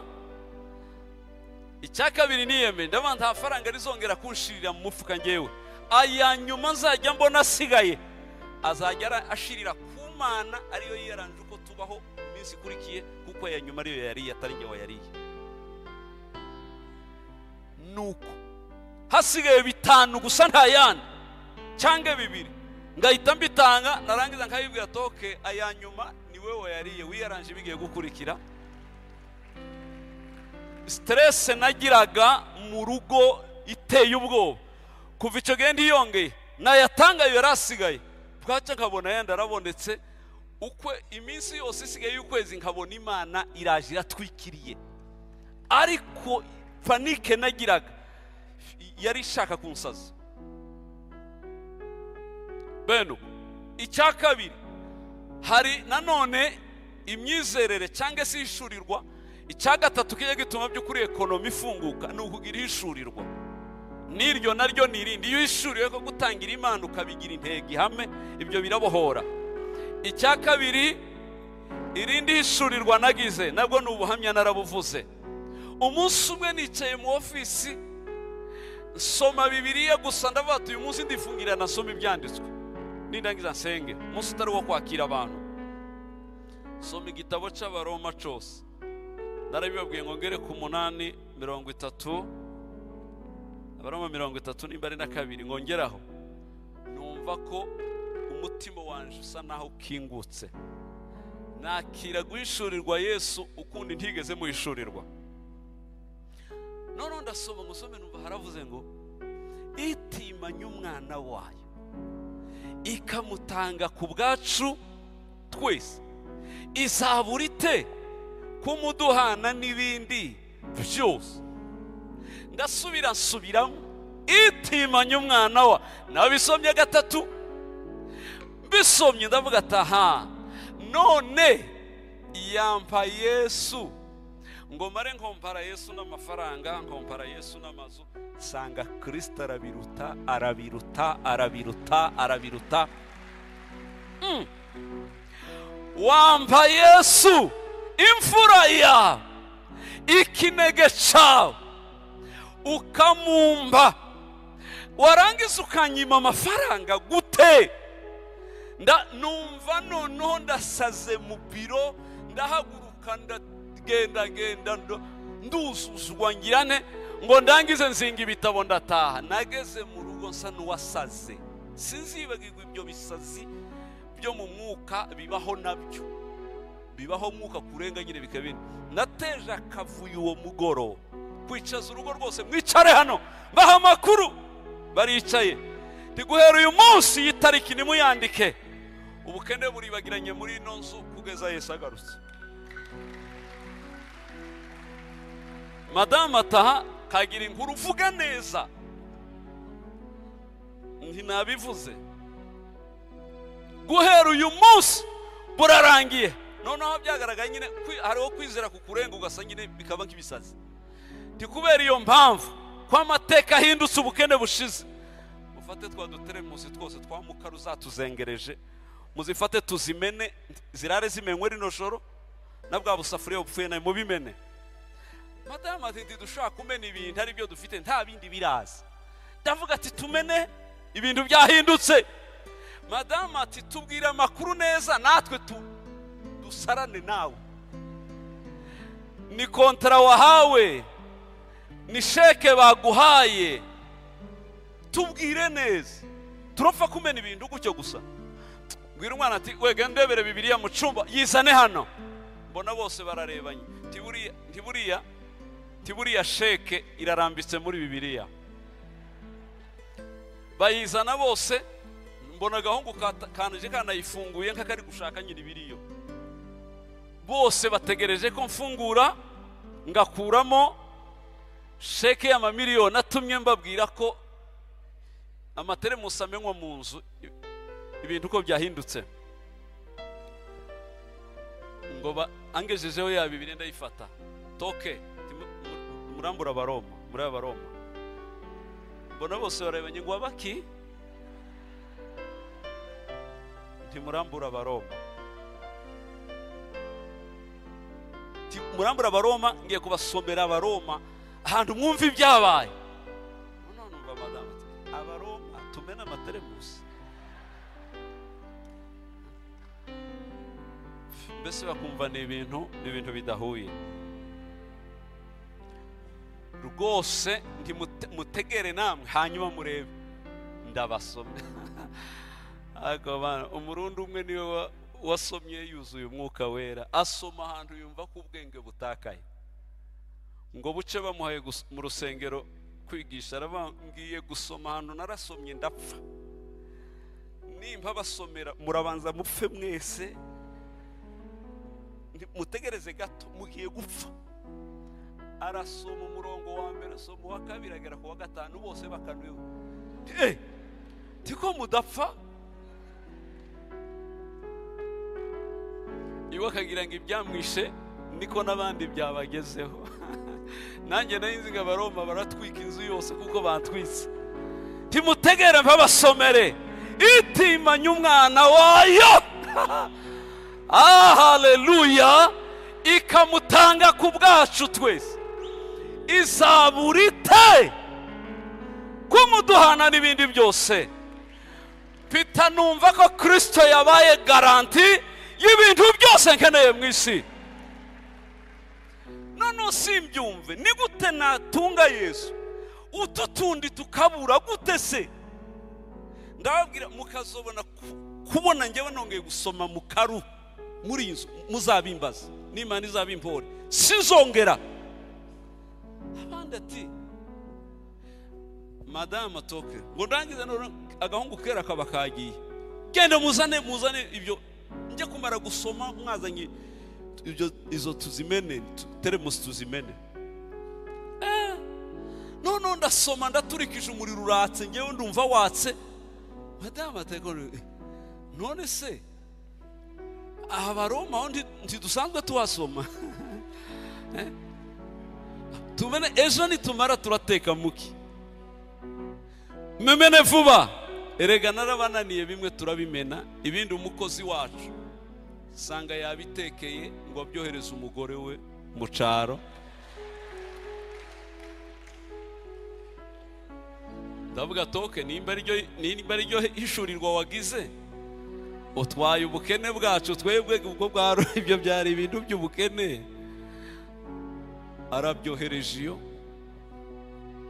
icya kabiri niyeme ndabona nta faranga rizongera kunshirira mu mufuka ngewe. Aya nyuma nzajya mbona asigaye azajya ashirira ku Mana ariyo yaranje uko tubaho iminsi kurikiye, kuko aya nyuma ariyo yariye atari ngewe yariye. Nuko hasigaye 5 gusa nta yandi cyangwa 2 ngahita mbitanga, narangiza nkayibwira toke aya nyuma ni wewe yariye wiyaranje bigiye gukurikira. Stress nagiraga mu rugo iteye ubwoba, kuva icyo gihe ndiyongeye nayatanga yarasigaye. Bwaca nkabona yandi arabonetse, ukwe iminsi yose isigaye y'ukwezi nkabona Imana iraje iratwikiriye. Ariko panike nagiraga yari ishaka kunsaza. Beno icya kabiri, hari nanone imyizerere cyangwa se ishurirwa. Icya gatatu kiye gituma by'ukuri ekonomi ifunguka ni ukugira ishurirwa. Niryo naryo nirindi, iyo ishuriwe ko gutangira Imana ukabigira intego ihame, ibyo birabohora. Icya kabiri, irindi ishurirwa nagize nabwo ni ubuhamya narabuvuze. Umunsi umwe nicaye mu ofisi soma Bibiliya gusa, ndavuga ati uyu munsi ndifungira nasoma ibyanditswe nindangiza nsenge, umunsi utari wo kwakira abantu. Soma igitabo cy'Abaroma cyose, narabibabwiye ngo ngere ku 8:30, Abaroma 30 nimba ari na 2 ngongeraho. Numva ko umutima wanje usa naho ukingutse, nakira guhishurirwa Yesu ukundi ntigeze mu hishurirwa. None ndasoma musome numva haravuze ngo itimanye umwana wayo ikamutanga ku bwacu twese, izabura ite kumuduhana n'ibindi byose. Ndasubiramo itimanye umwana wa. Nabisomye 3, bisomye ndavuga ataha none yampa Yesu ngo mare nkompara Yesu n'amafaranga, nkompara Yesu n'amazu, sanga Kristo arabiruta. Wampa Yesu imfura ya ikinege cyawe ukamumba, warangiza ukanyima amafaranga gute? Numva noneho ndasaze mu biro, ndahaguruka ndagenda nduzuzwa ngirane ngo ndangize nzinga ibitabo ndataha. Nageze mu rugo nsa n'uwasaze, sinzibagirwa ibyo bisazi byo mu mwuka bibaho nabyo, bibaho mwuka kurenga nyine bikabina. Nateje akavuyo uwo mugoro, kwicaza urugo rwose, mwicare hano baha amakuru. Baricaye, guhera uyu munsi y'itariki nimuyandike, ubukene buribagiranye muri ino nzu kugeza Yesu agarutse. Madame ataha kagira inkuru uvuga neza, ntinabivuze. Guhera uyu munsi burarangiye. Noneho byagaragaye nyine hariho kwizera kukurenga ugasa nyine bikaba nk'ibisazi. Kubera iyo mpamvu kwa amateka ahindutse, ubukene bushize, mufate twa duteremusi twose twa mukaru zatuzengereje, muzifate tuzimene, zirare zimenywe rino joro, na bwa busafuriya bupfuye nayo mubimene. Madame ati dushaka kumena ibintu ari byo dufite, nta bindi biraza. ndavuga ati tumene ibintu byahindutse. Madamu ati tubwire amakuru neza natwe dusarane nawe. Ni kontra wahawe, ni sheke baguhaye, tubwire neza. Turapfa kumena ibintu gutyo gusa. Mbwira umwana ati wega ndebere Bibiliya mu cyumba, yizane hano. Mbona bose bararebanye. Tiburiya sheke irarambitse muri Bibiliya. Bayizana bose, mbona gahungu kanije kanayifunguye nk'akari gushaka nyiri biriyo. Bose bategereje ko mfungura ngakuramo sheke y'amamiliyoni. Atumye mbabwira ko amateremusi amenywa mu nzu ibintu ko byahindutse. Ngo angejejeho ya Bibiliya ndayifata. Toke murambura Abaroma, muri Abaroma. Mbona bose barebanye ngo abaki ntimurambura Abaroma. Murambura Abaroma, ngiye kubasomera Abaroma ahantu mwumva ibyabaye. None umva madamu ati Abaroma tumena amateremusi. Mbese bakumva ni ibintu bidahuye. Rwose mutegere namwe hanyuma murebe ndabasomye. Agabana umurundi umwe niwe wasomye yuzuye umwuka wera, asoma ahantu yumva ko ubwenge butakaye. Ngo buce bamuhaye mu rusengero kwigisha, arabangiye gusoma ahantu narasomye ndapfa. Nimba basomera murabanza mupfe mwese, mutegereze gato mugiye gupfa. Arasoma umurongo wa mbere, asoma wa kabiri, agera ku wa gatanu, bose bakanuye. Tiko mudapfa. Iwe akagira ngo ibyamwishe niko n'abandi byabagezeho. Nanjye narinzi ngo Abaroma baratwika inzu yose kuko batwitse. Timutegere mpabasomere itimanye umwana wayo. Haleluya. Ikamutanga ku bwacu twese. Izaburite kumuduhana n'ibindi byose. Pita numva ko Kristo yabaye garanti y'ibintu byose nkeneye mu isi. None simbyumve ni gute natunga Yesu ututundi tukabura gute se? Ndababwira mukazobona kubona njyewe nongeye gusoma mu karu muri inzu muzabimbaza n'Imana izabimpore sinzongera. Abandi ati Madame Toke ngo ndangize none agahungu kera kaba kagiye, genda muzane ibyo njye kumara gusoma mwazanye ibyo izo tuzimene teremusi tuzimene. None ndasoma ndaturikije umuriro uratse, ngewe ndumva watse. Madame ateko none se Abaroma aho ntidusanzwe tuhasoma. Tumene ejo nitumara turateka muki memene vuba. Erega narabananiye bimwe turabimena, ibindi umukozi wacu sanga yabitekeye ngo abyohereze umugore we mu caro. Ndavuga Toke nimba aryo hishurirwa wagize, utwaye ubukene bwacu twebwe ubwo bwaro ibyo byari ibintu by'ubukene. Arabyohereje iyo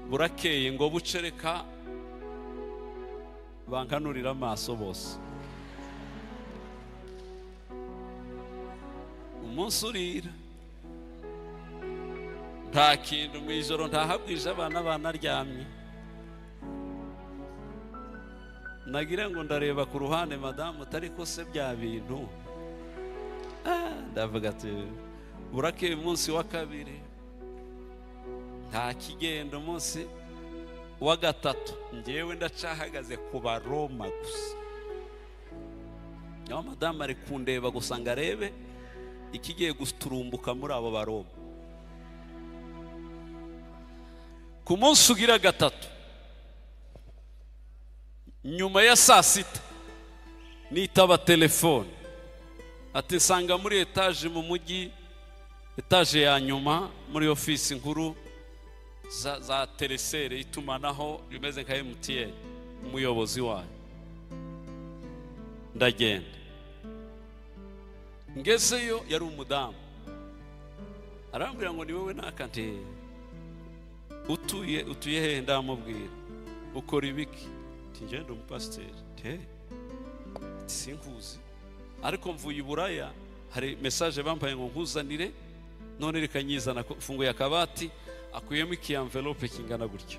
burakeye ngo bucereka bankanurira amaso bose. Umunsi urira nta kintu mu ijoro ntahabwije abana banaryamye. Nagira ngo ndareba ku ruhande Madamu utari ko se bya bintu. Ndavuga ati burakeye umunsi wa kabiri nta kigenda. Umunsi wa gatatu ngewe ndacahagaze ku Baroma gusa. Naho Madamu ari kundeba gusa ngo arebe ikigiye guturumbuka muri abo Baroma. Ku munsi ugira gatatu nyuma ya saa sita nitaba telefone ati nsanga muri etaje mu mujyi, etaje ya nyuma muri ofisi nkuru za telesere itumanaho bimeze nka MTN, umuyobozi wayo. Ndagenda ngezeyo, yari umudamu, arambwira ngo ni wowe nakante utuye hehe? Ndamubwira ukora ibiki? Ngenda umupasiteri. Sinkuzi, ariko mvuye Buraya, hari message bampaye ngo nkuzanire, none reka nyizana. Funguye akabati, akuyemo iki envelope kingana gutyo,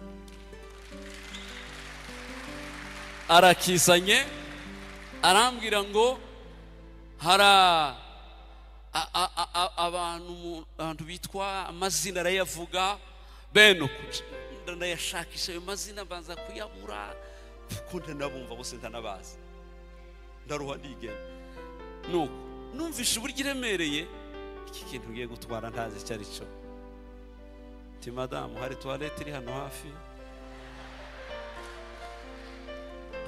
arakizanye, arambwira ngo hara abantu bitwa amazina arayavuga bene ndayashakisha ayo mazina, mbanza kuyabura kuko ndanabumva bose ntanabazi, ndaruha ndigenda. Nuko numvishe uburyo iremereye, iki kintu ngiye gutwara ntazi icyo ari cyo. Ti madamu, hari toilette iri hano hafi?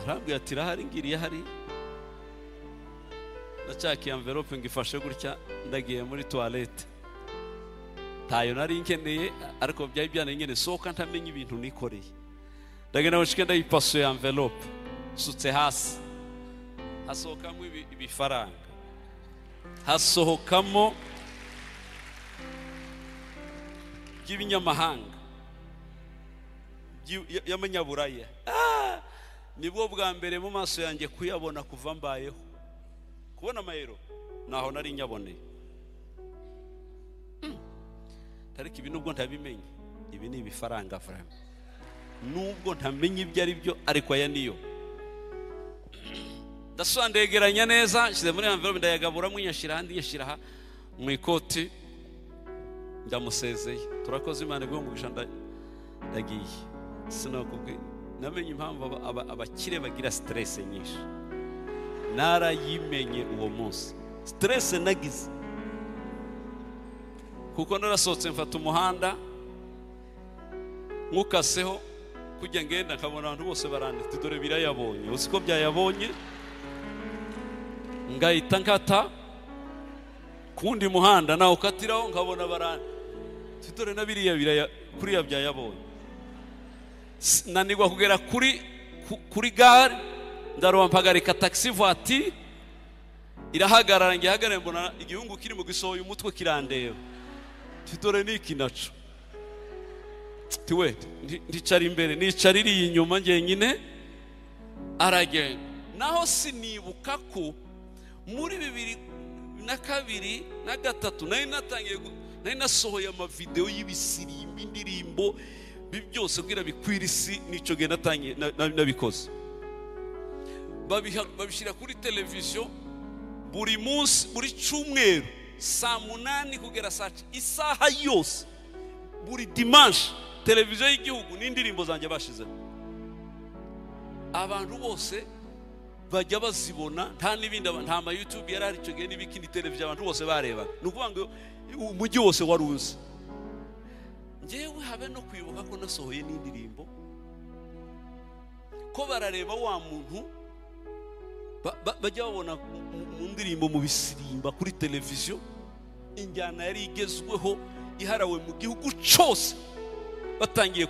Arambwira ati irahari, ngiriye hari. Nacakiye envelope ngifashe gutya, ndagiye muri toilette. Ntayo nari nkeneye, ariko byari byanengene soka ntamenye ibintu nikoreye. Ndagenda nshike ndayipasuye envelope, sutse hasi, hasohokamo ibifaranga, hasohokamo by'ibinyamahanga y'amanyaburaya. Nibwo bwa mbere mu maso yanjye kuyabona kuva mbayeho. Kubona amayero naho nari nyaboneye. Tariki ibi nubwo ntabimenye, ibi ni ibifaranga frame, nubwo ntamenye ibyo ari byo, ariko aya niyo. Ndasandegeranya neza, nshyize muri envelope, ndayagabura mwinyashira handi, nyashira aha mu ikoti, ndamusezeye. Turakoze Imana bwo mugisha, ndagiye. Sinakubwiye, namenye impamvu abakire bagira stress nyinshi. Narayimenye uwo munsi stress nagize, kuko narasohotse mfata umuhanda nkukaseho kujya ngenda, nkabona abantu bose baranditse dore birayabonye. Usiko byayabonye, ngahita nkata kundi muhanda nawe ukatiraho, nkabona baranditse dore na biriya kuriya byayabonye. Nanigwa kugera kuri gare, ndaroba mpagarika taxi voiture, irahagarara, ngihagarara, mbona igihungu kiri mu gisohoye umutwe kirandeba. Dore niki naco, tiwe ndicara imbere, nicara iri inyuma ngenyine, aragenda. Naho sinibuka ko muri 2002 na 2003 nari nasohoye amavideo y'ibisirimbi, indirimbo byose kugira bikwira isi. Nico genda natangiye nabikoze, babishira kuri televiziyo buri munsi, buri cyumweru saa 8 kugera saa 9, isaha yose, buri dimanche. Televiziyo y'igihugu n'indirimbo zanjye bashizeho, abantu bose bajya bazibona, nta nibindi, nta ma YouTube yari ari cyo gihe, n'ibikindi televiziyo abantu bose barebaga. Nukuvuga ngo umujyi wose waruzi. Ngewe habe no kwibuka ko nasohoye n'indirimbo, ko barareba wa muntu bajya babona mu ndirimbo, mu bisirimba kuri televiziyo, injyana yari igezweho iharawe mu gihugu cyose, batangiye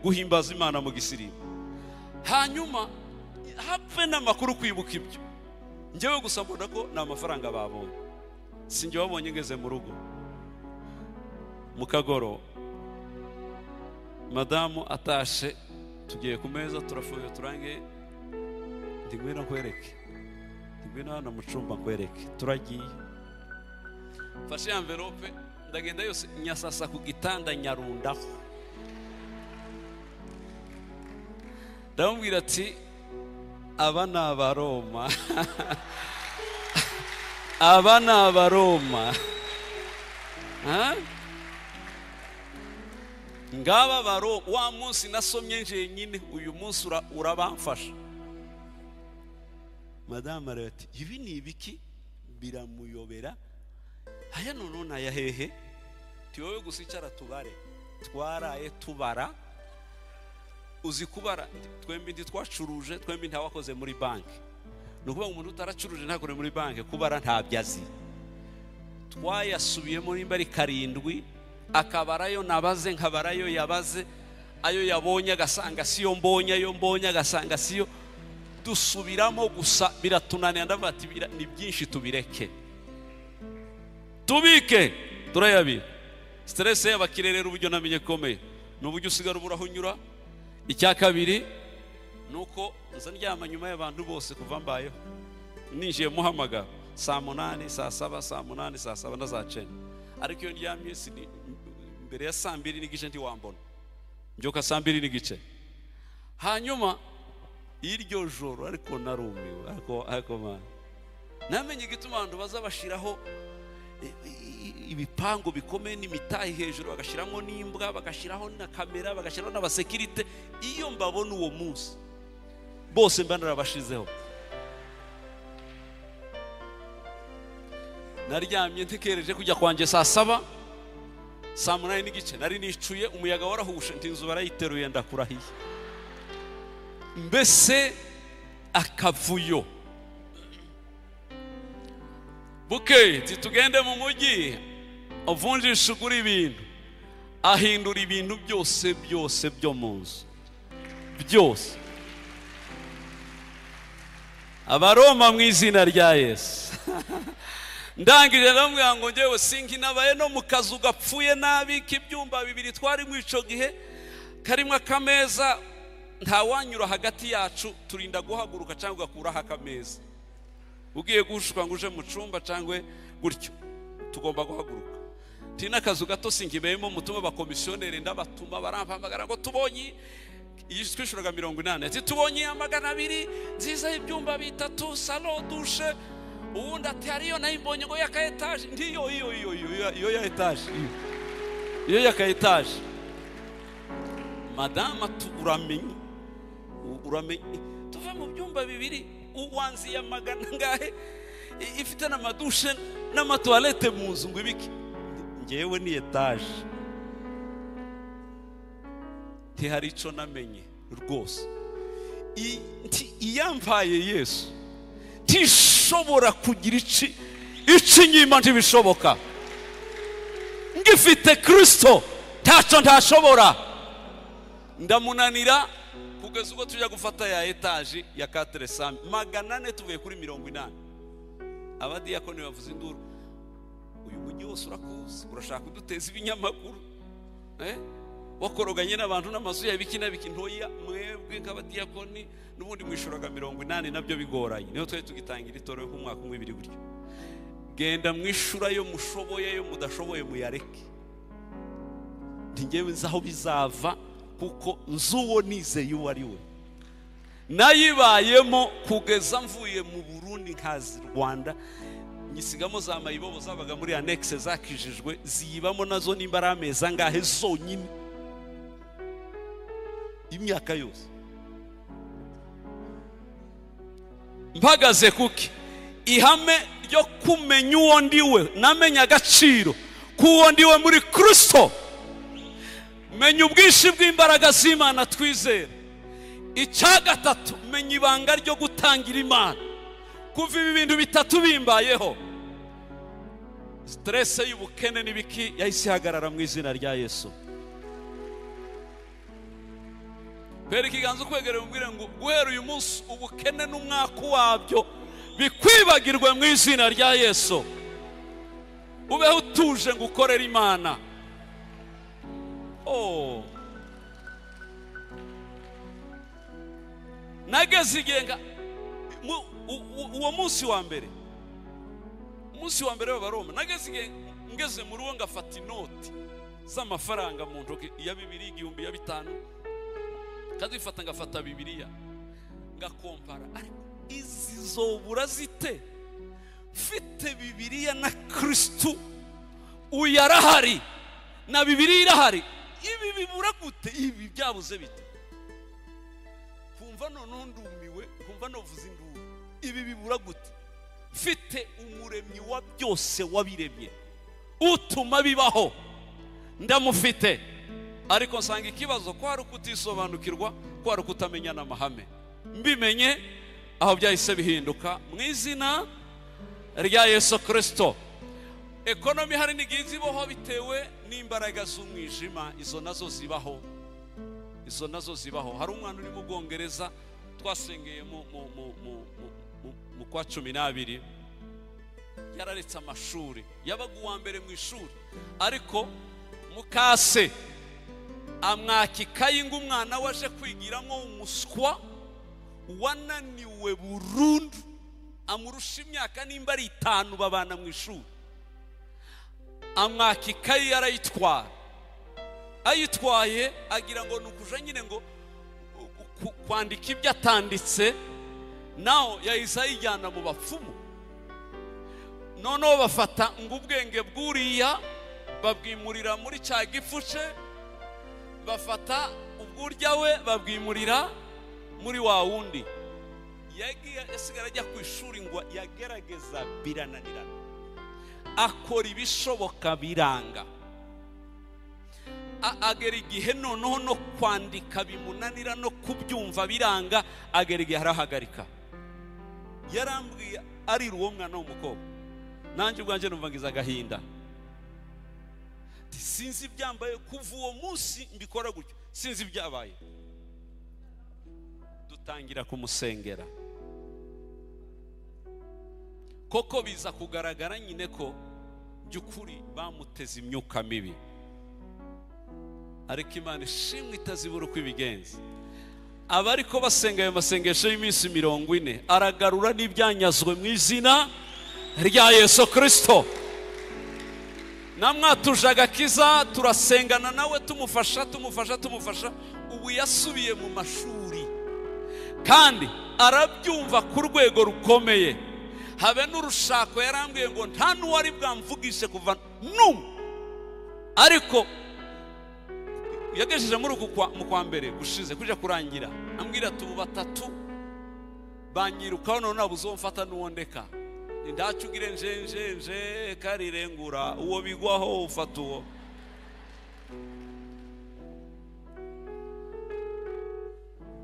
guhimbaza Imana mu gisirimba. Hanyuma hapfe n'amakuru kwibuka ibyo, ngewe gusa mbona ko nta mafaranga babonye. Sinjye wabonye ngeze mu rugo mu kagoro, madamu atashe, tugiye ku meza, turafuye, turangiye, ndigwira nkwereke, ndigwira hano mu cyumba nkwereke. Turagiye, fashe envelope, ndagenda yose nyasasa ku gitanda, nyarundaho. Ndamubwira ati aba ni Abaroma, aba ni Abaroma, ngaba baro. Wa munsi nasomye nje nyine, uyu munsi urabamfasha. Madame arati ibi ni ibiki? Biramuyobera. Aya none aya hehe? Ti wowe gusicara tubare, twaraye tubara. Uzi kubara, twembi ndi twacuruje, twembi nta wakoze muri banki. Nukuvuga umuntu utaracuruje ntakore muri banki, kubara ntabyazi. Twayasubiyemo nimba ari 7, akabarayo nabaze nkabarayo yabaze, ayo yabonye agasanga siyo mbonye, ayo mbonye agasanga siyo, dusubiramo gusa biratunanira. ndavuga ati ni byinshi, tubireke tubike turayabira. Stress y'abakire rero uburyo namenye komeye n'uburyo usigara ubura hunyura. Icya kabiri nuko nza ndyama nyuma y'abantu bose kuva mbayeho, ninjiye muhamagara saa 8 saa 7 saa 8 saa 7 ndazacena, ariko iyo ndyamye mbere ya saa 2 n'igice ndi wambona, mbyuka saa 2 n'igice. Hanyuma iryo joro ariko narumiwe, ariko man namenye igituma abantu baza bashiraho ibipango bikomeye n'imitahi hejuru, bagashiramo n'imbwa, bagashiraho na kamera, bagashiraho n'abasekirite. Iyo mbabona uwo munsi bose mba narabashizeho. Naryamye ntekereje kujya kwanje saa 7 saa 8 n'igice, nari nicuye, umuyaga warahushe, ntinzu barayiteruye, ndakurahiye. Mbese akavuyo. Bukeye tugende mu mujyi, avunjisha ugura ibintu, ahindura ibintu byose byo mu nzu byose. Abaroma mu izina rya Yesu. Ndangije ndamubwira ngo ngewe sinkinabaye no mu kazu gapfuye nabi k'ibyumba 2 twari mu ico gihe, karimo akameza, nta wanyura hagati yacu, turinda guhaguruka cyangwa gakuraho akameza. Ugiye gushuka ngo uje mu cumba cyangwa gutyo, tugomba guhaguruka. Tina kazu gato sinkibeyemo, mutuma abakomisiyoneri ndabatuma, barampamagara ngo tubonye twishuraga 80, ati tubonye 200 nziza y'ibyumba 3, salo, dushe. Ubundi ati hariyo nayimbonye ngo yaka etage, ndiyo iyo ya etage, iyo yaka etage. Madama uramenye tuva mu byumba 2, uwanzi ya 100 ngahe, ifite n'amadushe n'amatoilette mu nzu, ngo ibiki ngewe ni etage. Hari ico namenye rwose, iyamvaye Yesu tishobora kugira ici nyima, ntibishoboka. Ngifite Kristo taco ntashobora. Ndamunanira kugeza ubwo tujya gufata ya etage ya 400 400 tuvuye kuri 80. Abadiyakoni bavuze induru, uyu mujyi wose urakuzi, urashaka kuduteza ibinyamakuru, wakoroganye n'abantu n'amazu ya biki na biki. Ntoya mwebwe nk'abadiyakoni n'ubundi mwishuraga 80, nabyo bigoranye. Niyo twe tugitangira itoro nk'umwaka umwe 2 buryo. Genda mwishura yo mushoboye, yo mudashoboye muyareke. Ngewe nzaho bizava, kuko nzuwo nizeye uwo ari we. Nayibayemo kugeza mvuye mu Burundi nkazi Rwanda, nyisigamo za mayibobo zabaga muri annexe zakijijwe, ziyibamo nazo nimbara ameza ngahe zonyine imyaka yose. Mpagaze kuki ihame ryo kumenya uwo ndiwe, namenya agaciro kuwo ndiwe muri Kristo. Menya ubwishi bw'imbaraga z'Imana twizera. Icya gatatu, menya ibanga ryo gutangira Imana. Kuva ibi bintu 3 bimbayeho, stress y'ubukene n'ibiki yahise hagarara mu izina rya Yesu. Pere kiganza kwegera umbwire ngo guhera uyu munsi ubukene n'umwaka wabyo bikwibagirwe mu izina rya Yesu. Ubeho utuje ngo ukorere Imana. Nageze igenga uwo munsi wa mbere, w'Abaroma, nageze ngeze mu rugo ngafata inoti z'amafaranga mu ntoki ya 2 igihumbi ya 5, kazifata ngafata Bibiliya ngakompara. Ariko izi zobura zite mfite Bibiliya na Kristo uyarahari na Bibiliya irahari? Ibi bibura gute? Ibi byabuze bite? Kumva none ndumiwe, kumva novuza induru. Ibi bibura gute? Mfite umuremyi wa byose wabiremye, utuma bibaho, ndamufite. Ariko nsanga ikibazo ko hari kutisobanukirwa, ko hari kutamenya n'amahame. Mbimenye aho byahise bihinduka mu izina rya Yesu Kristo. ekonomi hari n'igihe zibaho bitewe n'imbaraga z'umwijima. Izo nazo zibaho, izo nazo zibaho. Hari umwana uri mu Bwongereza twasengeye mu kwa 12, yararetse amashuri, yabaga uwa mbere mu ishuri, ariko mukase amwaka ikayi ngo umwana waje kwigiramo umuswa wananiwe burundu, amurusha imyaka nimba ari 5 babana mu ishuri. Amwaka ikayi arayitwara, ayitwaye agira ngo nukuja nyine ngo kwandika ibyo atanditse, naho yahise ayijyana mu bapfumu. Noneho bafata ngo ubwenge bw'uriya babwimurira muri cya gifuce, bafata ubwurya we babwimurira muri wa wundi. Yasigara ajya ku ishuri ngo yagerageza birananirana, akora ibishoboka biranga, agera igihe noneho no kwandika bimunanira, no kubyumva biranga, agera igihe arahagarika. Yarambwiye ari uwo mwana w'umukobwa, nanjye ubwanjye numva ngize agahinda. Sinzi ibyambaye kuva uwo munsi mbikora gutyo, sinzi ibyabaye. Dutangira kumusengera, koko biza kugaragara nyine ko by'ukuri bamuteze imyuka mibi, ariko Imana ishimwe itazibura uko ibigenza. Aba ariko basenga ayo masengesho y'iminsi 40, aragarura n'ibyanyazwe mu izina rya Yesu Kristo. Namwatuje agakiza, turasengana nawe tumufasha. Ubu yasubiye mu mashuri kandi arabyumva ku rwego rukomeye. Habe n'urushako yarambwiye ngo nta n'uwari bwamvugishe kuva n'umwe, ariko yagejeje muri mu kwa mbere gushize kuja kurangira, ambwira ati 3 banyirukaho none nabuzo mfata n'uwondeka, ndacugire nje karirengura uwo bigwaho ufata uwo.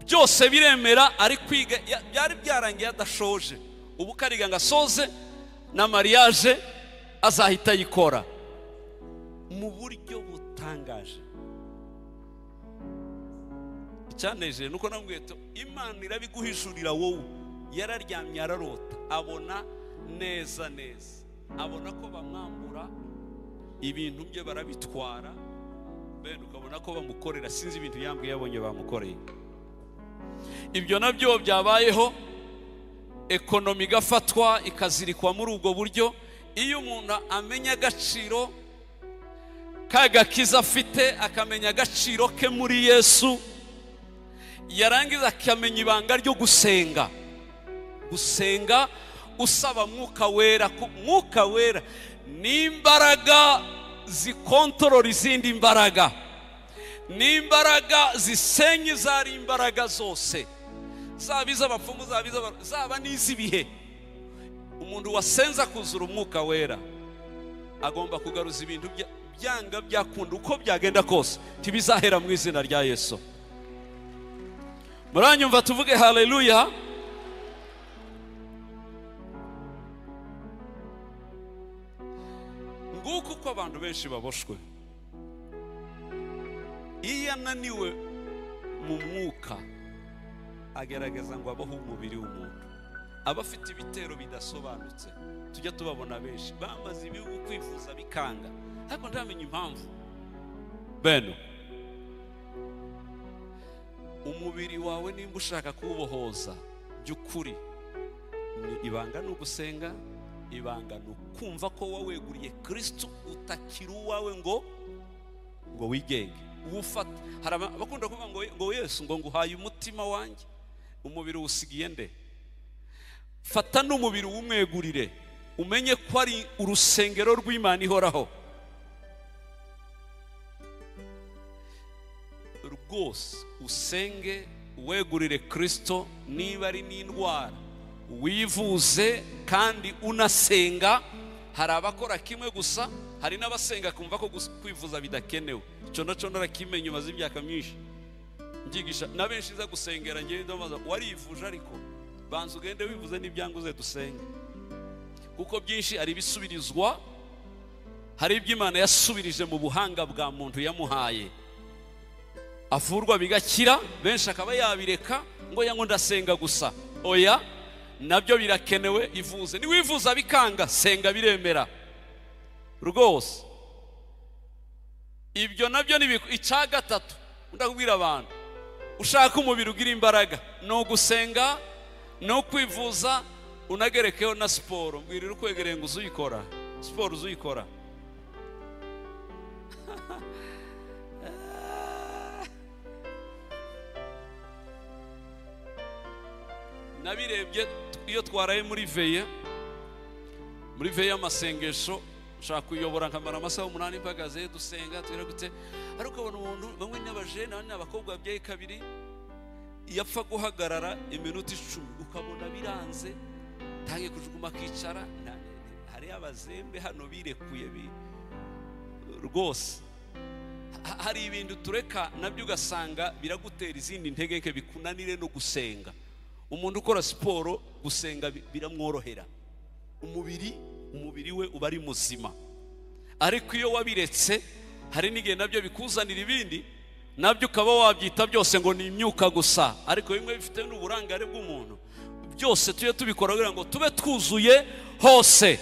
Byose biremera, ari kwiga, byari byarangiye adashoje. Ubu kariga ngasoze na mariage azahita yikora mu buryo butangaje. Icyaneje nuko namubwiye to Imana irabiguhishurira wowe. Yararyamye ararota, abona neza, abona ko bamwambura ibintu bye barabitwara, bene ukabona ko bamukorera, sinzi ibintu yambwiye yabonye bamukoreye. Ibyo nabyo byabayeho, ekonomi gafatwa ikazirikwa muri ubwo buryo. Iyo umuntu amenya agaciro kagakiza afite, akamenya agaciro ke muri Yesu, yarangiza akamenya ibanga ryo gusenga usaba mwuka wera. Mwuka wera ni imbaraga zikontorora izindi mbaraga, ni imbaraga zisenya izari imbaraga zose, zaba iz'abapfumu zaba n'iz'ibihe. Umuntu wasenza kuzura umwuka wera agomba kugaruza ibintu byanga byakunda uko byagenda kose, tibizahera mu izina rya Yesu. Muranyumva tuvuge haleluya. Nguko uko abantu benshi baboshwe. Iyo ananiwe mu mwuka agerageza ngo abaho umubiri w'umuntu, abafite ibitero bidasobanutse. Tujya tubabona benshi bamaze ibihugu kwifuza bikanga, ariko ndamenya impamvu. Beno, umubiri wawe nimba ushaka kuwubohoza by'ukuri, ibanga no gusenga, ibanga no kumva ko waweguriye Kristo, utakiri uwawe ngo wigenge ufata. Hari abakunda kuvuga ngo Yesu ngo nguhaye umutima wanjye, umubiri usigiye nde? Fata n'umubiri umwegurire, umenye ko ari urusengero rw'Imana ihoraho. Rwose usenge, wegurire Kristo. Niba ari n'indwara wivuze kandi unasenga. Hari abakora kimwe gusa, hari n'abasenga kumva ko kwivuza bidakenewe. Icyo nacyo narakimenya maze imyaka myinshi ngigisha na benshi za gusengera. Ngiye ndamaza warivuje, ariko banza ugende wivuze n'ibyanguze dusenge, kuko byinshi ari bisubirizwa hari ibyo Imana yasubirije mu buhanga bwa muntu yamuhaye, avurwa bigakira, benshi akaba yabireka ngo yango ndasenga gusa. Oya, nabyo birakenewe, ivuze. Niwivuza bikanga, senga biremera rwose. Ibyo nabyo ni icya gatatu ndakubwira abantu, ushaka umubiri ugira imbaraga no gusenga no kwivuza, unagerekeho na siporo. Mbwirira ukwegereye ngo uzuyikora siporo, uzuyikora. Nabirebye iyo twaraye muri veye y'amasengesho, nshaka kuyobora nkamara amasaha 8 mpagaze dusenga twira gute, ariko abona umuntu bamwe n'abajene abandi n'abakobwa babyaye kabiri yapfa guhagarara iminota 10 ukabona biranze, tangiye kujuguma kicara. Hari abazembe hano birekuye rwose. Hari ibintu tureka nabyo ugasanga biragutera izindi ntege nke, bikunanire no gusenga. Umuntu ukora siporo gusenga biramworohera, umubiri we uba ari muzima. Ariko iyo wabiretse, hari n'igihe nabyo bikuzanira ibindi, nabyo ukaba wabyita byose ngo ni imyuka gusa. Ariko bimwe bifite n'uburangare bw'umuntu, byose tujye tubikora kugira ngo tube twuzuye hose.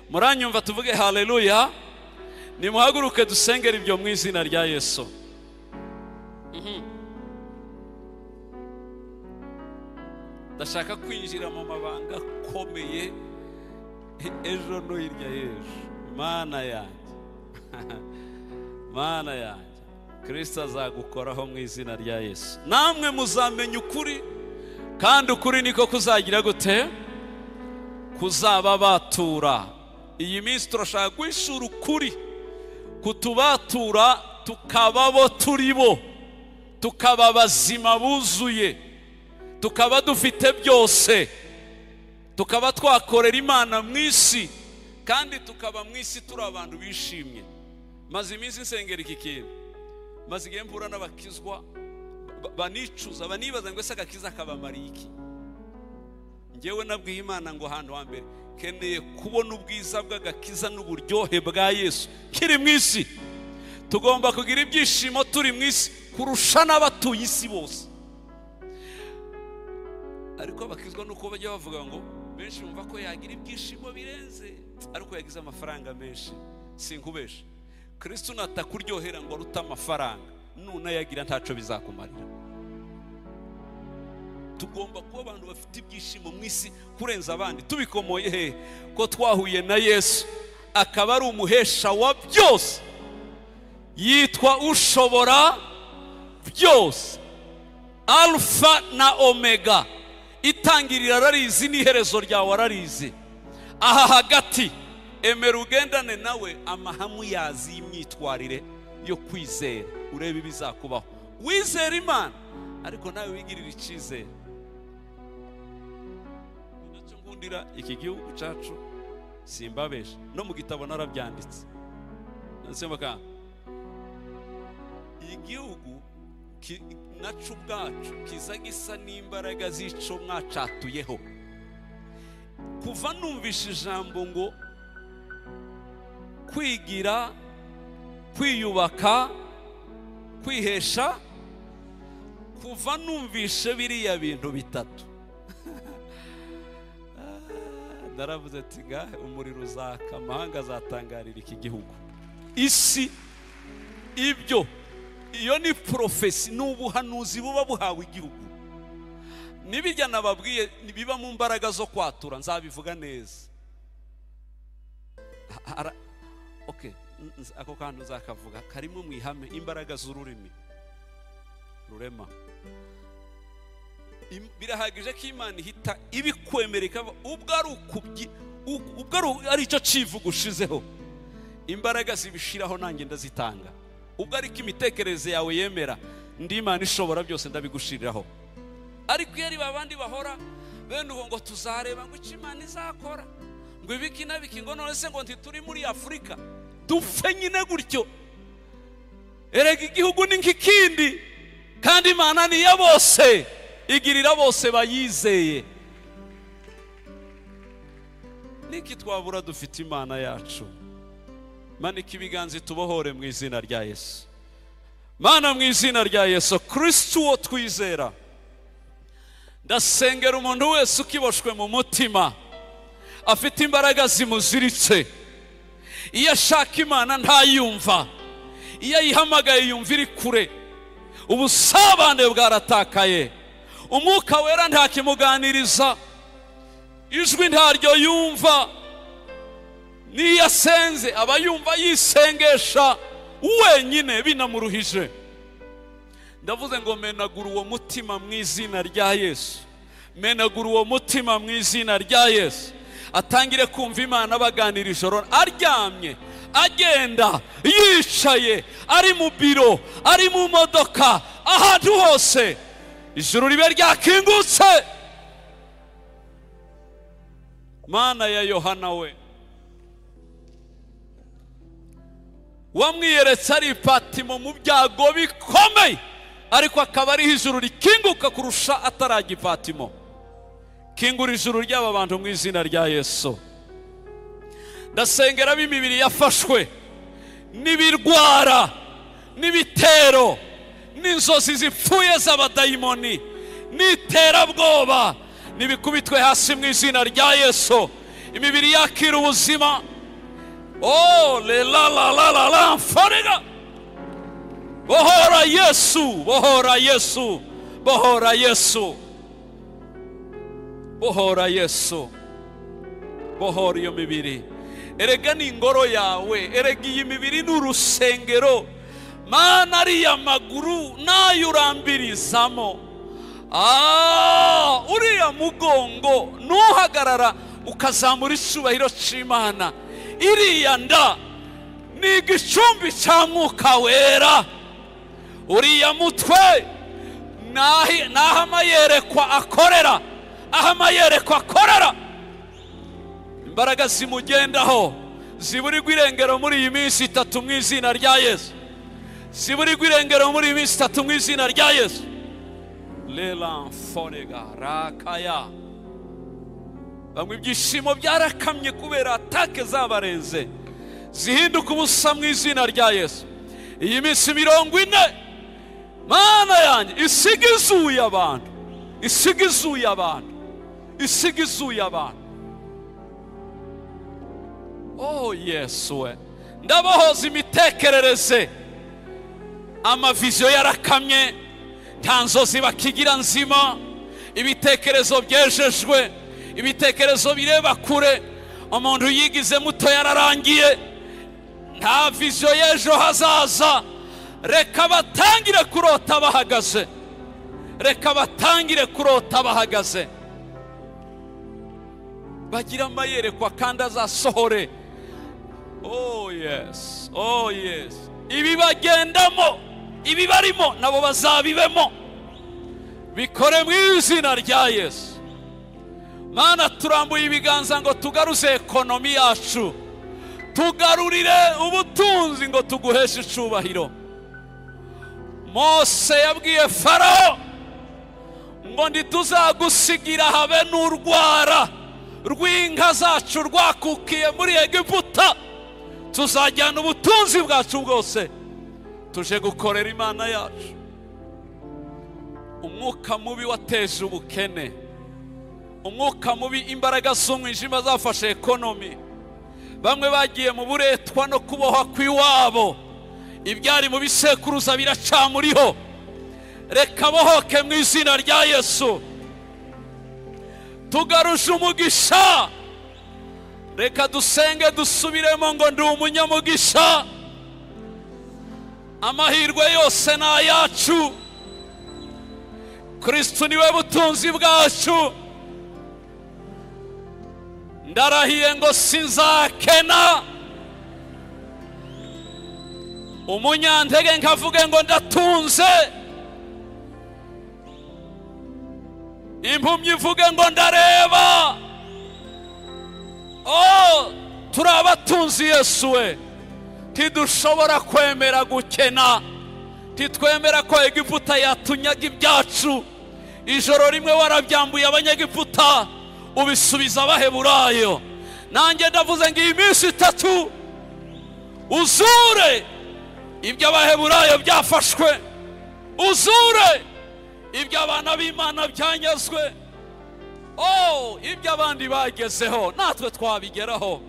Muranyumva? Tuvuge haleluya. Nimuhaguruke dusengera ibyo mu izina rya Yesu. Ndashaka kwinjira mu mabanga akomeye ejo no hirya y'ejo. Mana yanjye Mana yanjye, Kristo azagukoraho mu izina rya Yesu. Namwe muzamenya ukuri, kandi ukuri niko kuzagira gute? Kuzababatura. Iyi minsi turashaka guhishura ukuri, kutubatura tukaba bo turi bo, tukaba bazima buzuye, tukaba dufite byose, tukaba twakorera Imana mu isi, kandi tukaba mu isi turi abantu bishimye. Maze iminsi nsengera iki kintu, maze igihe mpura n'abakizwa banicuza, banibaza ngo ese agakiza kabamariye iki. Ngewe nabwiye Imana ngo ahantu hambere keneye kubona ubwiza bw'agakiza n'uburyohe bwa Yesu kiri mu isi. Tugomba kugira ibyishimo turi mu isi kurusha n'abatuye isi bose. Ariko abakizwa nuko bajya bavuga ngo benshi bumva ko yagira ibyishimo birenze, ariko yagize amafaranga menshi. Sinkubesha, Kristo natakuryohera ngo aruta amafaranga, nunayagira ntaco bizakumarira. Tugomba kuba abantu bafite ibyishimo mu isi kurenza abandi. Tubikomoye he ko twahuye na Yesu, akaba ari umuhesha wa byose, yitwa ushobora byose, Alpha na Omega, itangirira ararizi n'iherezo ryawe ararizi. Aha hagati emera ugendane nawe amahamu yazi y'imyitwarire yo kwizera, urebe ibizakubaho. Wizera Imana ariko nawe wigirira icyizere. Nacyo ngundira iki gihugu cyacu, simbabesha, no mu gitabo narabyanditse. Nsemaka igihugu nacu bwacu kiza gisa n'imbaraga z'ico mwacatuyeho. Kuva numvisha ijambo ngo kwigira, kwiyubaka, kwihesha, kuva numvishe biriya bintu bitatu ndaravuze ati ngahe umuriro uzaka, amahanga azatangarira iki gihugu, isi. Ibyo iyo ni profesi, n'ubuhanuzi buba buhawe igihugu. Nibijya nababwiye nibiba mu mbaraga zo kwatura, nzabivuga neza. Okay, ako kantu nzakavuga karimo mwihame imbaraga z'ururimi rurema. Birahagije ko Imana ihita ibikwemereka ubwo ari cyo civuga ushizeho, imbaraga zibishiraho nanjye ndazitanga. Ubwo ari ko imitekerereze yawe yemera, ndi Imana ishobora byose ndabigushiriraho. Ariko iyo ari babandi bahora bene uko ngo tuzareba ngo icyo Imana izakora, ngo ibiki nabiki, ngo none se ngo ntituri muri Afurika dupfe nyine gutyo. Erega igihugu ni nk'ikindi, kandi Imana ni ya bose, igirira bose bayizeye. Niki twabura dufite Imana yacu. manika ibiganza tubohore mu izina rya Yesu. Mana mu izina rya Yesu Kristo uwo twizera, ndasengera umuntu wese ukiboshwe mu mutima afite imbaraga zimuziritse, iyo ashaka Imana ntayumva, iyo yihamagaye yumva iri kure, ubusabane bwaratakaye, umwuka wera ntakimuganiriza, ijwi ntaryo yumva, niyo asenze aba yumva yisengesha wenyine binamuruhije. Ndavuze ngo menagura uwo mutima mu izina rya Yesu, menagura uwo mutima mu izina rya Yesu, atangire kumva Imana baganira ijoro, aryamye, agenda, yicaye, ari mu biro, ari mu modoka, ahantu hose ijuru ribe ryakingutse. Mana ya Yohana we, wamwiyeretse ari Patimo mu byago bikomeye, ariko akaba ari ijuru rikinguka kurusha atarajya Patimo. Kingura ijuru ry'aba bantu mu izina rya Yesu. Ndasengera b'imibiri yafashwe n'ibirwara n'ibitero n'inzozi zipfuye z'abadayimoni n'iterabwoba, nibikubitwe hasi mu izina rya Yesu. Imibiri yakira ubuzima. Oh la la la la la fariga. Bohora Yesu, bohora Yesu, bohora Yesu, bohora Yesu, bohora iyo mibiri. Erega ni ingoro yawe, erega iyi mibiri n'urusengero. Mana ariya maguru nayo urambirizamo, uriya mugongo nuhagarara ukazamura icyubahiro cy'Imana, iriya nda ni igicumbi cya Mwuka Wera, uriya mutwe naho amayerekwa akorera, aho amayerekwa akorera, imbaraga zimugendaho ziburirwa irengero muri iyi minsi 3 mu izina rya Yesu, ziburirwa irengero muri iyi minsi 3 mu izina rya Yesu. Lela forega rakaya, bamwe ibyishimo byarakamye kubera atake zabarenze, zihinduka ubusa mu izina rya Yesu. Iyi minsi 40 Mana yanjye isigizuye abantu, isigizuye abantu, isigizuye abantu. Oh Yesu we, ndabohoza imitekerereze, amaviziyo yarakamye, nta nzozi bakigira nzima, ibitekerezo byejejwe, ibitekerezo bireba kure, umuntu yigize muto yararangiye, nta viziyo y'ejo hazaza. Reka batangire kurota bahagaze, reka batangire kurota bahagaze, bagira amayerekwa kandi azasohore. Oh yes, oh yes, ibi bagendamo, ibi barimo nabo bazabibemo, bikore mu izina rya Yesu. Mana turambuye ibiganza ngo tugaruze ekonomi yacu, tugarurire ubutunzi ngo tuguheshe icubahiro. Mose yabwiye Farao ngo ntituzagusigira habe n'urwara rw'inka zacu rwakukiye muri Egiputa, tuzajyana ubutunzi bwacu bwose tuje gukorera Imana yacu. Umwuka mubi wateje ubukene, umwuka mubi, imbaraga z'umwijima zafashe ekonomi, bamwe bagiye mu buretwa no kubohwa kw'iwabo, ibyari mu bisekuruza biracamuriho, reka bohoke mu izina rya Yesu. Tugaruje umugisha, reka dusenge dusubiremo ngo ndi umunyamugisha, amahirwe yose ni ayacu, Kristo niwe butunzi bwacu. Ndarahiye ngo sinzakena, umunyantege nkavuge ngo ndatunze, impumyi ivuge ngo ndareba. Oh, turabatunzi Yesu we, tidushobora kwemera gukena, titwemera ko Egiputa yatunyaga ibyacu. Ijoro rimwe warabyambuye abanyegiputa ubisubiza abaheburayo, nanjye ndavuze ngo iyi minsi 3 uzure iby'abaheburayo byafashwe, uzure iby'abana b'Imana byanyazwe. Ibyo abandi bagezeho natwe twabigeraho,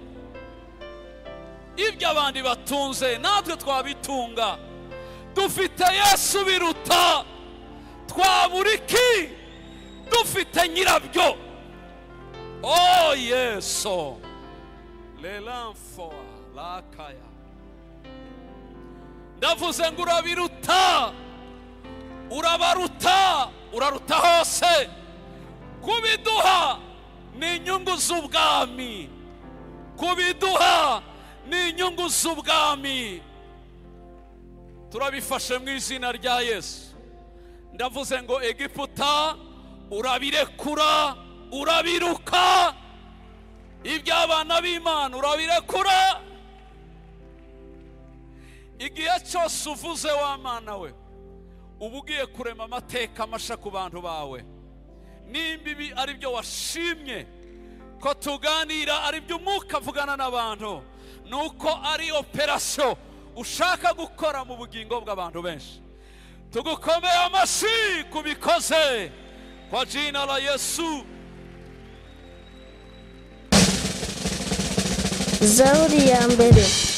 ibyo abandi batunze natwe twabitunga. Dufite Yesu biruta, twabura iki? Dufite nyirabyo. Yesu lelamfo lakaya. Ndavuze ngo urabiruta, urabaruta, uraruta hose. Kubiduha ni inyungu z'ubwami, kubiduha ni inyungu z'ubwami. Turabifashe mu izina rya Yesu. Ndavuze ngo Egiputa urabirekura, urabiruka, iby'abana b'Imana urabirekura. Igihe cyose uvuze wa Mana we, uba ugiye kurema amateka masha ku bantu bawe. Nimba ibi ari byo washimye ko tuganira, ari byo Umwuka avugana n'abantu, nuko ari operasiyo ushaka gukora mu bugingo bw'abantu benshi. Tugukomeye amashyi kubikoze kwa jina la Yesu. Zaburi ya mbere.